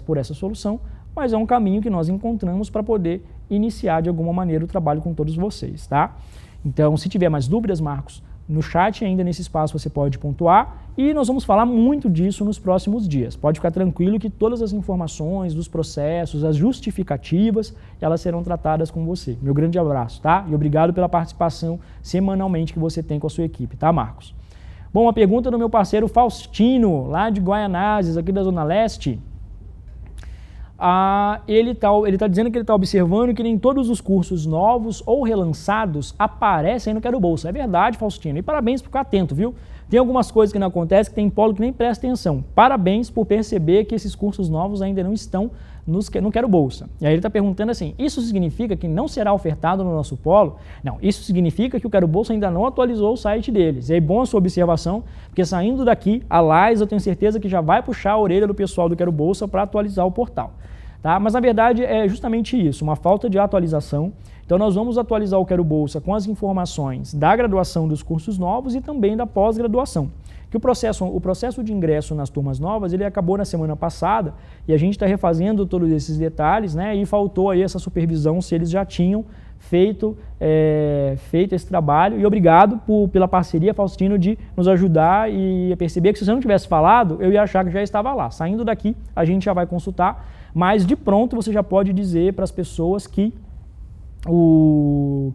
por essa solução, mas é um caminho que nós encontramos para poder iniciar de alguma maneira o trabalho com todos vocês, tá? Então, se tiver mais dúvidas, Marcos, no chat, ainda nesse espaço você pode pontuar, e nós vamos falar muito disso nos próximos dias. Pode ficar tranquilo que todas as informações dos processos, as justificativas, elas serão tratadas com você. Meu grande abraço, tá? E obrigado pela participação semanalmente que você tem com a sua equipe, tá, Marcos? Bom, uma pergunta do meu parceiro Faustino, lá de Guaianazes, aqui da Zona Leste. Ele tá dizendo que ele está observando que nem todos os cursos novos ou relançados aparecem no Quero Bolsa. É verdade, Faustino. E parabéns por ficar atento, viu? Tem algumas coisas que não acontecem, que tem polo que nem presta atenção. Parabéns por perceber que esses cursos novos ainda não estão no Quero Bolsa. E aí ele está perguntando assim, isso significa que não será ofertado no nosso polo? Não, isso significa que o Quero Bolsa ainda não atualizou o site deles. E é bom a sua observação, porque saindo daqui, a Lais, eu tenho certeza que já vai puxar a orelha do pessoal do Quero Bolsa para atualizar o portal. Tá? Mas na verdade é justamente isso, uma falta de atualização. Então nós vamos atualizar o Quero Bolsa com as informações da graduação dos cursos novos e também da pós-graduação. Que o processo de ingresso nas turmas novas, ele acabou na semana passada e a gente está refazendo todos esses detalhes, né? E faltou aí essa supervisão se eles já tinham feito esse trabalho. E obrigado pela parceria, Faustino, de nos ajudar e perceber que se você não tivesse falado, eu ia achar que já estava lá. Saindo daqui, a gente já vai consultar, mas de pronto você já pode dizer para as pessoas que o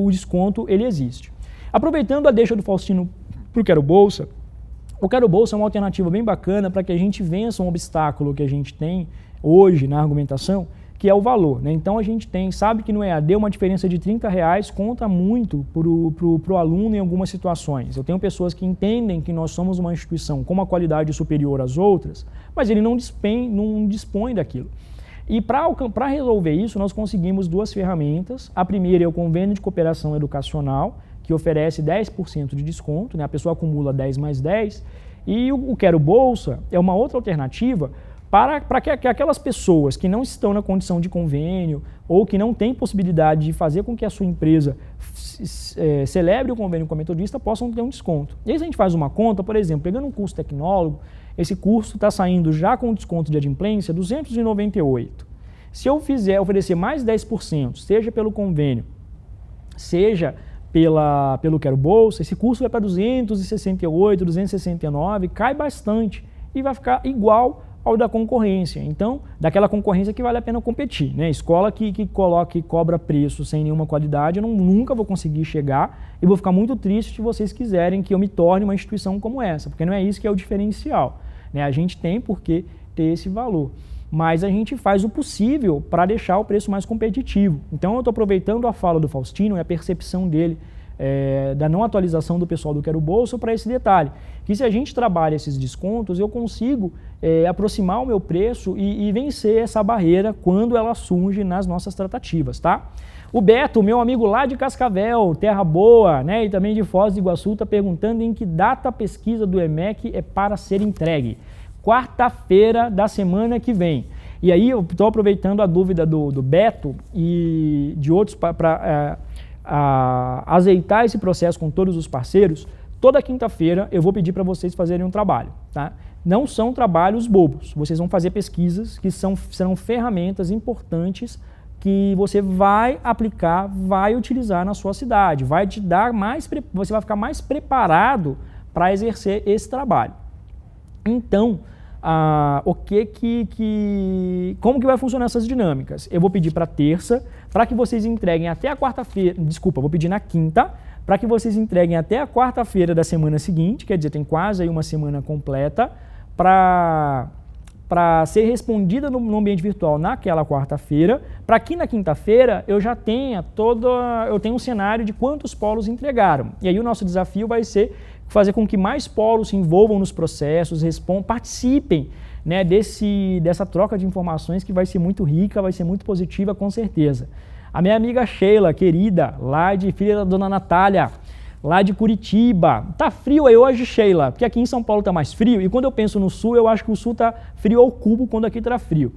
desconto ele existe. Aproveitando a deixa do Faustino para o Quero Bolsa, o Quero Bolsa é uma alternativa bem bacana para que a gente vença um obstáculo que a gente tem hoje na argumentação, que é o valor, né? Então a gente sabe que no EAD uma diferença de R$30 conta muito para o aluno em algumas situações. Eu tenho pessoas que entendem que nós somos uma instituição com uma qualidade superior às outras, mas ele não dispõe daquilo. E para resolver isso, nós conseguimos duas ferramentas. A primeira é o Convênio de Cooperação Educacional, que oferece 10% de desconto, né? A pessoa acumula 10 mais 10, e o Quero Bolsa é uma outra alternativa para que aquelas pessoas que não estão na condição de convênio ou que não têm possibilidade de fazer com que a sua empresa celebre o convênio com a metodista possam ter um desconto. E aí a gente faz uma conta, por exemplo, pegando um curso tecnólogo, esse curso está saindo já com desconto de adimplência R$ 298. Se eu oferecer mais 10%, seja pelo convênio, seja pelo Quero Bolsa, esse curso vai para 268, 269, cai bastante e vai ficar igual ao da concorrência. Então, daquela concorrência que vale a pena competir, né? Escola que cobra preço sem nenhuma qualidade, eu nunca vou conseguir chegar e vou ficar muito triste se vocês quiserem que eu me torne uma instituição como essa, porque não é isso que é o diferencial, né? A gente tem por que ter esse valor, mas a gente faz o possível para deixar o preço mais competitivo. Então eu estou aproveitando a fala do Faustino e a percepção dele da não atualização do pessoal do Quero Bolsa para esse detalhe, que se a gente trabalha esses descontos, eu consigo aproximar o meu preço e vencer essa barreira quando ela surge nas nossas tratativas, tá? O Beto, meu amigo lá de Cascavel, Terra Boa, né, e também de Foz do Iguaçu, está perguntando em que data a pesquisa do EMEC é para ser entregue. Quarta-feira da semana que vem. E aí eu estou aproveitando a dúvida do Beto e de outros para azeitar esse processo com todos os parceiros. Toda quinta-feira eu vou pedir para vocês fazerem um trabalho, tá? Não são trabalhos bobos, vocês vão fazer pesquisas que serão ferramentas importantes que você vai aplicar, vai utilizar na sua cidade, vai te dar você vai ficar mais preparado para exercer esse trabalho. Então, como que vai funcionar essas dinâmicas? Eu vou pedir para terça, para que vocês entreguem até a quarta-feira, vou pedir na quinta, para que vocês entreguem até a quarta-feira da semana seguinte, quer dizer, tem quase aí uma semana completa, para ser respondida no ambiente virtual naquela quarta-feira, para que na quinta-feira eu já tenha um cenário de quantos polos entregaram. E aí o nosso desafio vai ser fazer com que mais polos se envolvam nos processos, participem, né, dessa troca de informações que vai ser muito rica, vai ser muito positiva, com certeza. A minha amiga Sheila, querida, filha da dona Natália, lá de Curitiba. Tá frio aí hoje, Sheila, porque aqui em São Paulo tá mais frio, e quando eu penso no sul, eu acho que o sul tá frio ao cubo quando aqui tá frio.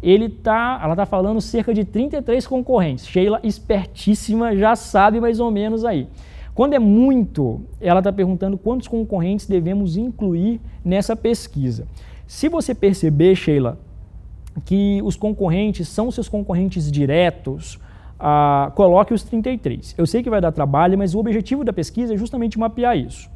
Ela tá falando cerca de 33 concorrentes. Sheila, espertíssima, já sabe mais ou menos aí. Quando é muito, ela está perguntando quantos concorrentes devemos incluir nessa pesquisa. Se você perceber, Sheila, que os concorrentes são seus concorrentes diretos, coloque os 33. Eu sei que vai dar trabalho, mas o objetivo da pesquisa é justamente mapear isso.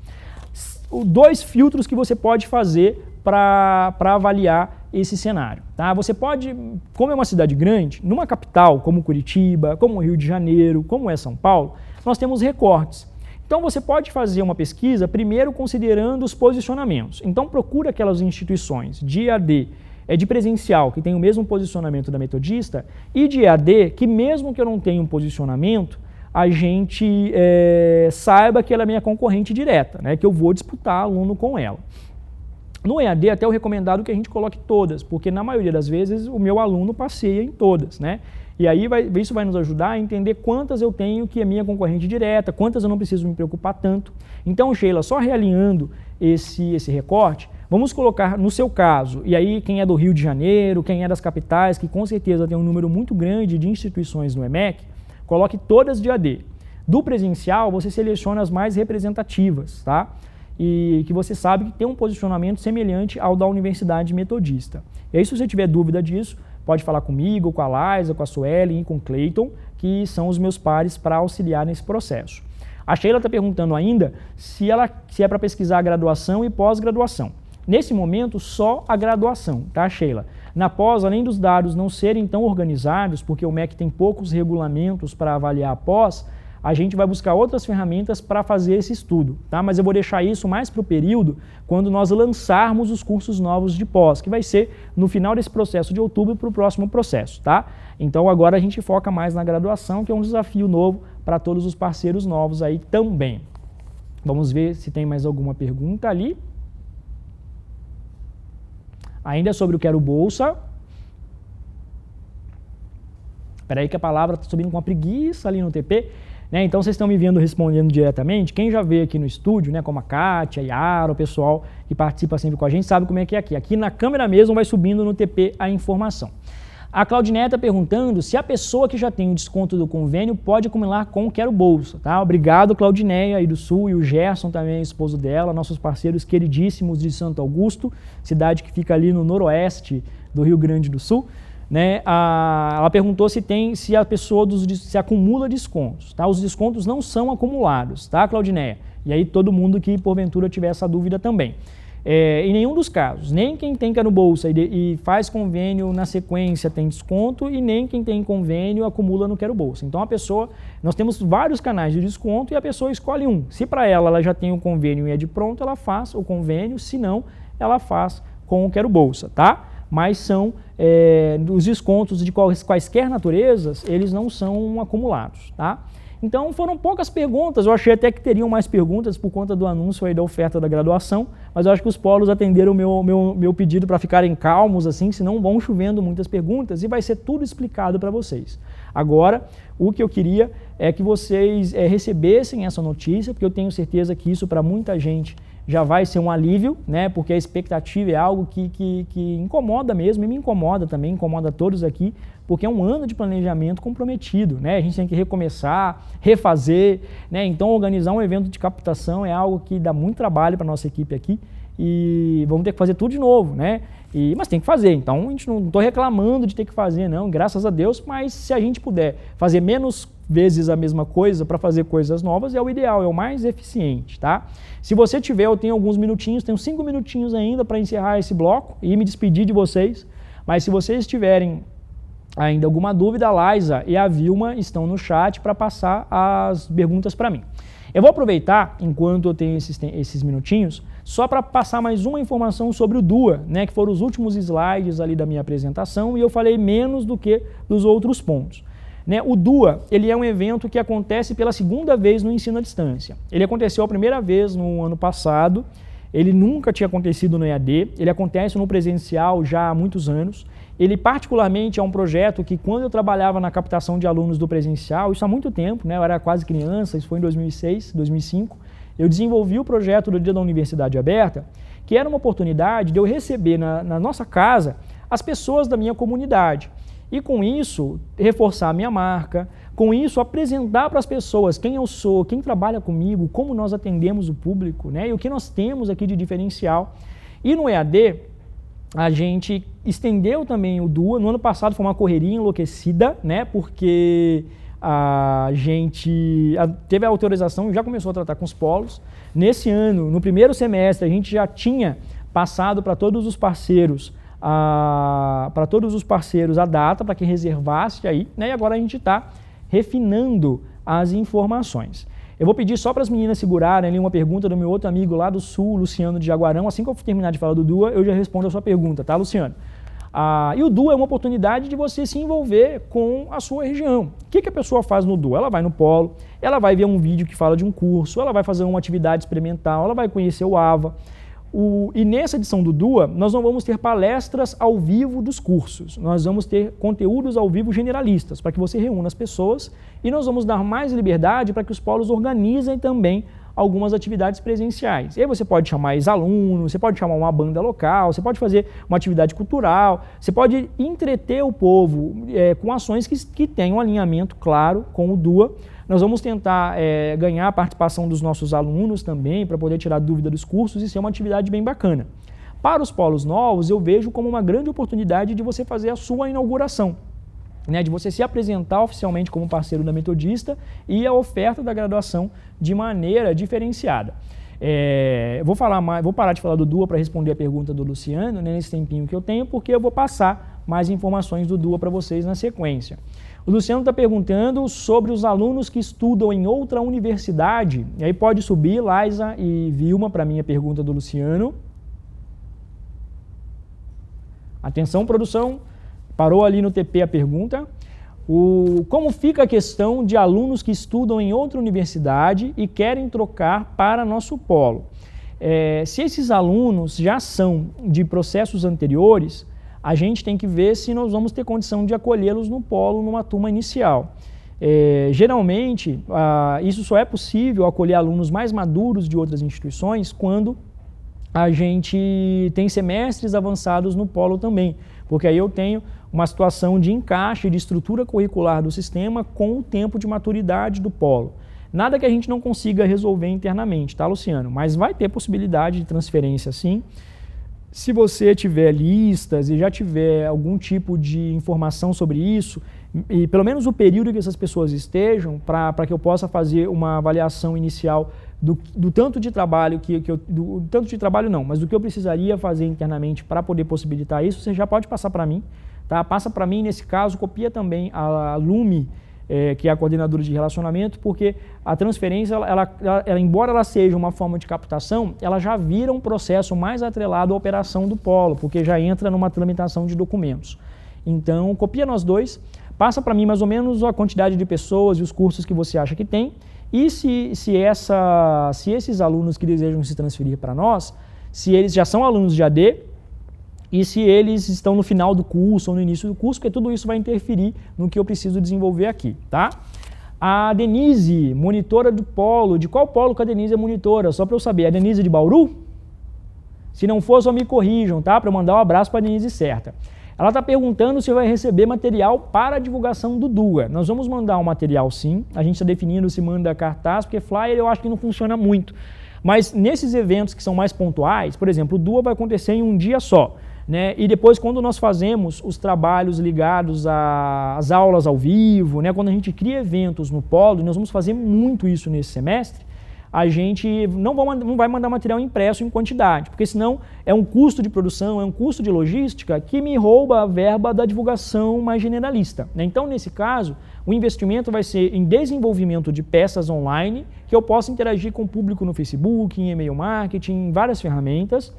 2 filtros que você pode fazer para avaliar esse cenário. Tá? Você pode, como é uma cidade grande, numa capital como Curitiba, como Rio de Janeiro, como é São Paulo, nós temos recortes. Então você pode fazer uma pesquisa primeiro considerando os posicionamentos. Então procura aquelas instituições de EAD, de presencial, que tem o mesmo posicionamento da Metodista, e de EAD, que mesmo que eu não tenha um posicionamento, a gente saiba que ela é minha concorrente direta, né, que eu vou disputar aluno com ela. No EAD, até o recomendado que a gente coloque todas, porque na maioria das vezes o meu aluno passeia em todas, né? E aí isso vai nos ajudar a entender quantas eu tenho que é minha concorrente direta, quantas eu não preciso me preocupar tanto. Então, Sheila, só realinhando esse recorte, vamos colocar no seu caso, e aí quem é do Rio de Janeiro, quem é das capitais, que com certeza tem um número muito grande de instituições no EMEC, coloque todas de EAD. Do presencial, você seleciona as mais representativas, tá? E que você sabe que tem um posicionamento semelhante ao da Universidade Metodista. E aí, se você tiver dúvida disso, pode falar comigo, com a Liza, com a Sueli e com o Cleiton, que são os meus pares para auxiliar nesse processo. A Sheila está perguntando ainda se é para pesquisar a graduação e pós-graduação. Nesse momento, só a graduação, tá, Sheila? Na pós, além dos dados não serem tão organizados, porque o MEC tem poucos regulamentos para avaliar a pós, a gente vai buscar outras ferramentas para fazer esse estudo, tá? Mas eu vou deixar isso mais para o período quando nós lançarmos os cursos novos de pós, que vai ser no final desse processo de outubro para o próximo processo, tá? Então agora a gente foca mais na graduação, que é um desafio novo para todos os parceiros novos aí também. Vamos ver se tem mais alguma pergunta ali. Ainda sobre o Quero Bolsa. Espera aí que a palavra está subindo com uma preguiça ali no TP. Né? Então vocês estão me vendo respondendo diretamente. Quem já veio aqui no estúdio, né, como a Kátia, a Yara, o pessoal que participa sempre com a gente, sabe como é que é aqui. Aqui na câmera mesmo vai subindo no TP a informação. A Claudineia está perguntando se a pessoa que já tem o desconto do convênio pode acumular com o Quero Bolsa. Tá? Obrigado, Claudineia aí do Sul, e o Gerson também, esposo dela, nossos parceiros queridíssimos de Santo Augusto, cidade que fica ali no noroeste do Rio Grande do Sul. Né, ela perguntou se a pessoa se acumula descontos. Tá? Os descontos não são acumulados, tá, Claudineia? E aí todo mundo que porventura tiver essa dúvida também. Em nenhum dos casos, nem quem tem Quero Bolsa e faz convênio na sequência tem desconto, e nem quem tem convênio acumula no Quero Bolsa. Então nós temos vários canais de desconto e a pessoa escolhe um. Se para ela já tem o convênio e é de pronto, ela faz o convênio, se não, ela faz com o Quero Bolsa, tá? Mas são os descontos de quaisquer naturezas, eles não são acumulados, tá? Então foram poucas perguntas, eu achei até que teriam mais perguntas por conta do anúncio aí da oferta da graduação, mas eu acho que os polos atenderam o meu pedido para ficarem calmos, assim, senão vão chovendo muitas perguntas e vai ser tudo explicado para vocês. Agora, o que eu queria é que vocês recebessem essa notícia, porque eu tenho certeza que isso para muita gente já vai ser um alívio, né? Porque a expectativa é algo que incomoda mesmo, e me incomoda também, incomoda todos aqui, porque é um ano de planejamento comprometido, né? A gente tem que recomeçar, refazer, né? Então organizar um evento de captação é algo que dá muito trabalho para a nossa equipe aqui, e vamos ter que fazer tudo de novo, né? Mas tem que fazer, então a gente não estou reclamando de ter que fazer, não, graças a Deus, mas se a gente puder fazer menos vezes a mesma coisa para fazer coisas novas, é o ideal, é o mais eficiente, tá? Se você tiver, eu tenho alguns minutinhos, tenho 5 minutinhos ainda para encerrar esse bloco e me despedir de vocês, mas se vocês tiverem ainda alguma dúvida, a Liza e a Vilma estão no chat para passar as perguntas para mim. Eu vou aproveitar, enquanto eu tenho esses minutinhos, só para passar mais uma informação sobre o DUA, né, que foram os últimos slides ali da minha apresentação, e eu falei menos do que dos outros pontos. Né, o DUA, ele é um evento que acontece pela segunda vez no ensino à distância. Ele aconteceu a primeira vez no ano passado, ele nunca tinha acontecido no EAD, ele acontece no presencial já há muitos anos. Ele particularmente é um projeto que quando eu trabalhava na captação de alunos do presencial, isso há muito tempo, né, eu era quase criança, isso foi em 2006, 2005, eu desenvolvi o projeto do Dia da Universidade Aberta, que era uma oportunidade de eu receber na nossa casa as pessoas da minha comunidade. E com isso, reforçar a minha marca, com isso, apresentar para as pessoas quem eu sou, quem trabalha comigo, como nós atendemos o público, né, e o que nós temos aqui de diferencial. E no EAD, a gente estendeu também o DUA. No ano passado foi uma correria enlouquecida, né, porque a gente teve a autorização, já começou a tratar com os polos. Nesse ano, no primeiro semestre, a gente já tinha passado para todos os parceiros a data para que reservasse aí, né? E agora a gente está refinando as informações. Eu vou pedir só para as meninas segurarem ali uma pergunta do meu outro amigo lá do Sul, Luciano de Jaguarão. Assim que eu terminar de falar do DUA, eu já respondo a sua pergunta, tá, Luciano? E o DUA é uma oportunidade de você se envolver com a sua região. O que a pessoa faz no DUA? Ela vai no polo, ela vai ver um vídeo que fala de um curso, ela vai fazer uma atividade experimental, ela vai conhecer o AVA. E nessa edição do DUA, nós não vamos ter palestras ao vivo dos cursos, nós vamos ter conteúdos ao vivo generalistas, para que você reúna as pessoas, e nós vamos dar mais liberdade para que os polos organizem também algumas atividades presenciais. E aí você pode chamar ex-alunos, você pode chamar uma banda local, você pode fazer uma atividade cultural, você pode entreter o povo com ações que tenham um alinhamento claro com o DUA. Nós vamos tentar ganhar a participação dos nossos alunos também, para poder tirar dúvida dos cursos e ser uma atividade bem bacana. Para os polos novos, eu vejo como uma grande oportunidade de você fazer a sua inauguração, né, de você se apresentar oficialmente como parceiro da Metodista e a oferta da graduação de maneira diferenciada. Vou parar de falar do DUA para responder a pergunta do Luciano, né, nesse tempinho que eu tenho, porque eu vou passar mais informações do DUA para vocês na sequência. O Luciano está perguntando sobre os alunos que estudam em outra universidade. E aí pode subir, Laisa e Vilma, para a minha pergunta do Luciano. Atenção, produção. Parou ali no TP a pergunta. Como fica a questão de alunos que estudam em outra universidade e querem trocar para nosso polo? Se esses alunos já são de processos anteriores, a gente tem que ver se nós vamos ter condição de acolhê-los no polo numa turma inicial. Geralmente, isso só é possível acolher alunos mais maduros de outras instituições quando a gente tem semestres avançados no polo também, porque aí eu tenho uma situação de encaixe de estrutura curricular do sistema com o tempo de maturidade do polo. Nada que a gente não consiga resolver internamente, tá, Luciano? Mas vai ter possibilidade de transferência, sim. Se você tiver listas e já tiver algum tipo de informação sobre isso, e pelo menos o período que essas pessoas estejam, para que eu possa fazer uma avaliação inicial do tanto de trabalho tanto de trabalho não, mas do que eu precisaria fazer internamente para poder possibilitar isso, você já pode passar para mim, tá? Passa para mim, nesse caso, copia também a Lume, que é a coordenadora de relacionamento, porque a transferência, embora ela seja uma forma de captação, ela já vira um processo mais atrelado à operação do polo, porque já entra numa tramitação de documentos. Então, copia nós dois, passa para mim mais ou menos a quantidade de pessoas e os cursos que você acha que tem, e se esses alunos que desejam se transferir para nós, se eles já são alunos de AD, e se eles estão no final do curso ou no início do curso, porque tudo isso vai interferir no que eu preciso desenvolver aqui, tá? A Denise, monitora do polo, de qual polo que a Denise é monitora? Só para eu saber, a Denise de Bauru? Se não for, só me corrijam, tá? Para eu mandar um abraço para a Denise certa. Ela está perguntando se vai receber material para a divulgação do DUA. Nós vamos mandar um material sim, a gente está definindo se manda cartaz, porque flyer eu acho que não funciona muito. Mas nesses eventos que são mais pontuais, por exemplo, o DUA vai acontecer em um dia só. Né? E depois, quando nós fazemos os trabalhos ligados às aulas ao vivo, né? Quando a gente cria eventos no polo, e nós vamos fazer muito isso nesse semestre, a gente não vai mandar material impresso em quantidade, porque senão é um custo de produção, é um custo de logística que me rouba a verba da divulgação mais generalista. Né? Então, nesse caso, o investimento vai ser em desenvolvimento de peças online, que eu possa interagir com o público no Facebook, em e-mail marketing, em várias ferramentas,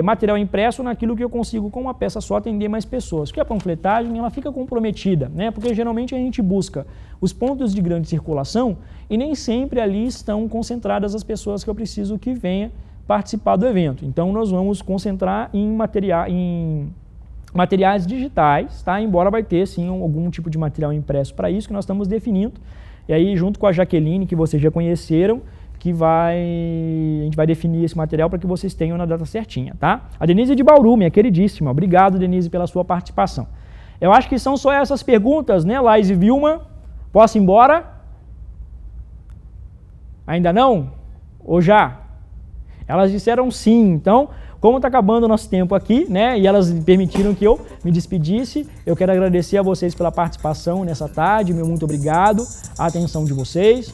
material impresso naquilo que eu consigo com uma peça só atender mais pessoas. Porque a panfletagem ela fica comprometida, né? Porque geralmente a gente busca os pontos de grande circulação e nem sempre ali estão concentradas as pessoas que eu preciso que venha participar do evento. Então nós vamos concentrar em materiais digitais, tá? Embora vai ter sim algum tipo de material impresso para isso que nós estamos definindo. E aí junto com a Jaqueline, que vocês já conheceram, a gente vai definir esse material para que vocês tenham na data certinha, tá? A Denise de Bauru, minha queridíssima. Obrigado, Denise, pela sua participação. Eu acho que são só essas perguntas, né, Laís e Vilma? Posso ir embora? Ainda não? Ou já? Elas disseram sim. Então, como está acabando o nosso tempo aqui, né, e elas permitiram que eu me despedisse, eu quero agradecer a vocês pela participação nessa tarde, meu muito obrigado, a atenção de vocês.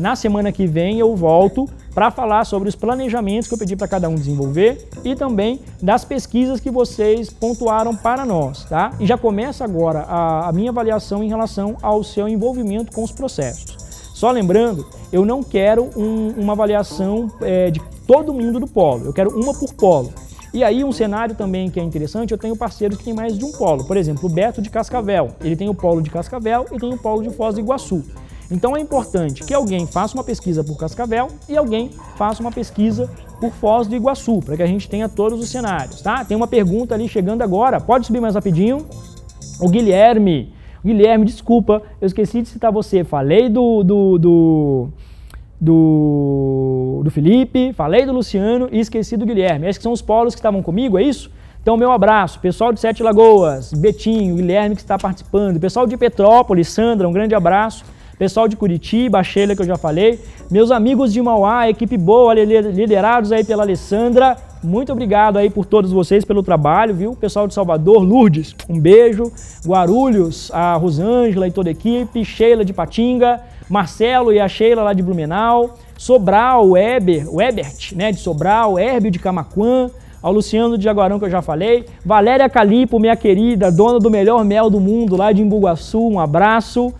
Na semana que vem eu volto para falar sobre os planejamentos que eu pedi para cada um desenvolver e também das pesquisas que vocês pontuaram para nós, tá? E já começa agora a minha avaliação em relação ao seu envolvimento com os processos. Só lembrando, eu não quero uma avaliação de todo mundo do polo, eu quero uma por polo. E aí um cenário também que é interessante, eu tenho parceiros que têm mais de um polo. Por exemplo, o Beto de Cascavel, ele tem o polo de Cascavel e tem o polo de Foz do Iguaçu. Então é importante que alguém faça uma pesquisa por Cascavel e alguém faça uma pesquisa por Foz do Iguaçu, para que a gente tenha todos os cenários, tá? Tem uma pergunta ali chegando agora, pode subir mais rapidinho? O Guilherme, desculpa, eu esqueci de citar você, falei do Felipe, falei do Luciano e esqueci do Guilherme. Esses que são os polos que estavam comigo, é isso? Então, meu abraço, pessoal de Sete Lagoas, Betinho, Guilherme que está participando, pessoal de Petrópolis, Sandra, um grande abraço. Pessoal de Curitiba, a Sheila que eu já falei, meus amigos de Mauá, equipe boa, liderados aí pela Alessandra, muito obrigado aí por todos vocês pelo trabalho, viu? Pessoal de Salvador, Lourdes, um beijo, Guarulhos, a Rosângela e toda a equipe, Sheila de Patinga, Marcelo e a Sheila lá de Blumenau, Sobral, o Ebert, né, de Sobral, Herbio de Camaquã, ao Luciano de Jaguarão que eu já falei, Valéria Calipo, minha querida, dona do melhor mel do mundo lá de Embu-Guaçu, um abraço.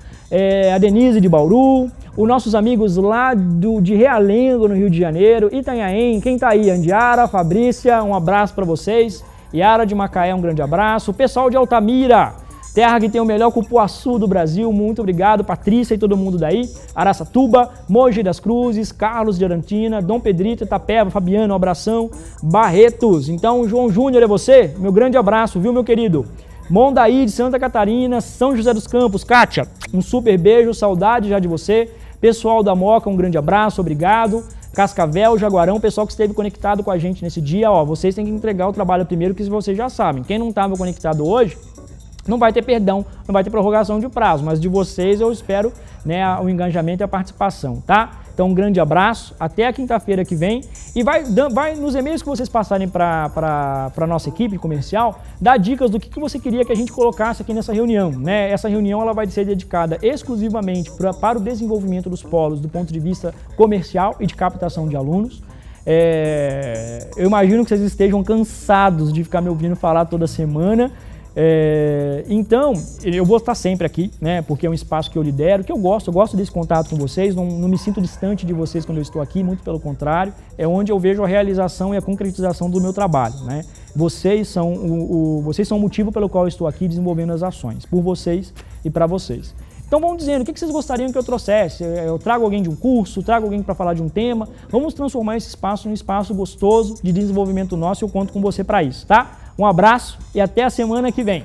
A Denise de Bauru, os nossos amigos lá de Realengo, no Rio de Janeiro, Itanhaém, quem tá aí? Andiara, Fabrícia, um abraço para vocês. Yara de Macaé, um grande abraço. O pessoal de Altamira, terra que tem o melhor cupuaçu do Brasil, muito obrigado. Patrícia e todo mundo daí. Araçatuba, Mogi das Cruzes, Carlos de Arantina, Dom Pedrito, Itapeva, Fabiano, um abração. Barretos, então João Júnior é você? Meu grande abraço, viu, meu querido? Mondaí de Santa Catarina, São José dos Campos, Kátia, um super beijo, saudade já de você. Pessoal da Moca, um grande abraço, obrigado. Cascavel, Jaguarão, pessoal que esteve conectado com a gente nesse dia, ó, vocês têm que entregar o trabalho primeiro, que vocês já sabem. Quem não estava conectado hoje, não vai ter perdão, não vai ter prorrogação de prazo, mas de vocês eu espero, né, o engajamento e a participação, tá? Então um grande abraço, até a quinta-feira que vem e vai nos e-mails que vocês passarem para a nossa equipe comercial, dar dicas do que você queria que a gente colocasse aqui nessa reunião, né? Essa reunião ela vai ser dedicada exclusivamente para o desenvolvimento dos polos do ponto de vista comercial e de captação de alunos. Eu imagino que vocês estejam cansados de ficar me ouvindo falar toda semana. Então, eu vou estar sempre aqui, né, porque é um espaço que eu lidero, que eu gosto desse contato com vocês, não me sinto distante de vocês quando eu estou aqui, muito pelo contrário, é onde eu vejo a realização e a concretização do meu trabalho, né? Vocês são o motivo pelo qual eu estou aqui desenvolvendo as ações, por vocês e para vocês. Então vão dizendo, o que vocês gostariam que eu trouxesse? Eu trago alguém de um curso, trago alguém para falar de um tema, vamos transformar esse espaço num espaço gostoso de desenvolvimento nosso e eu conto com você para isso, tá? Um abraço e até a semana que vem.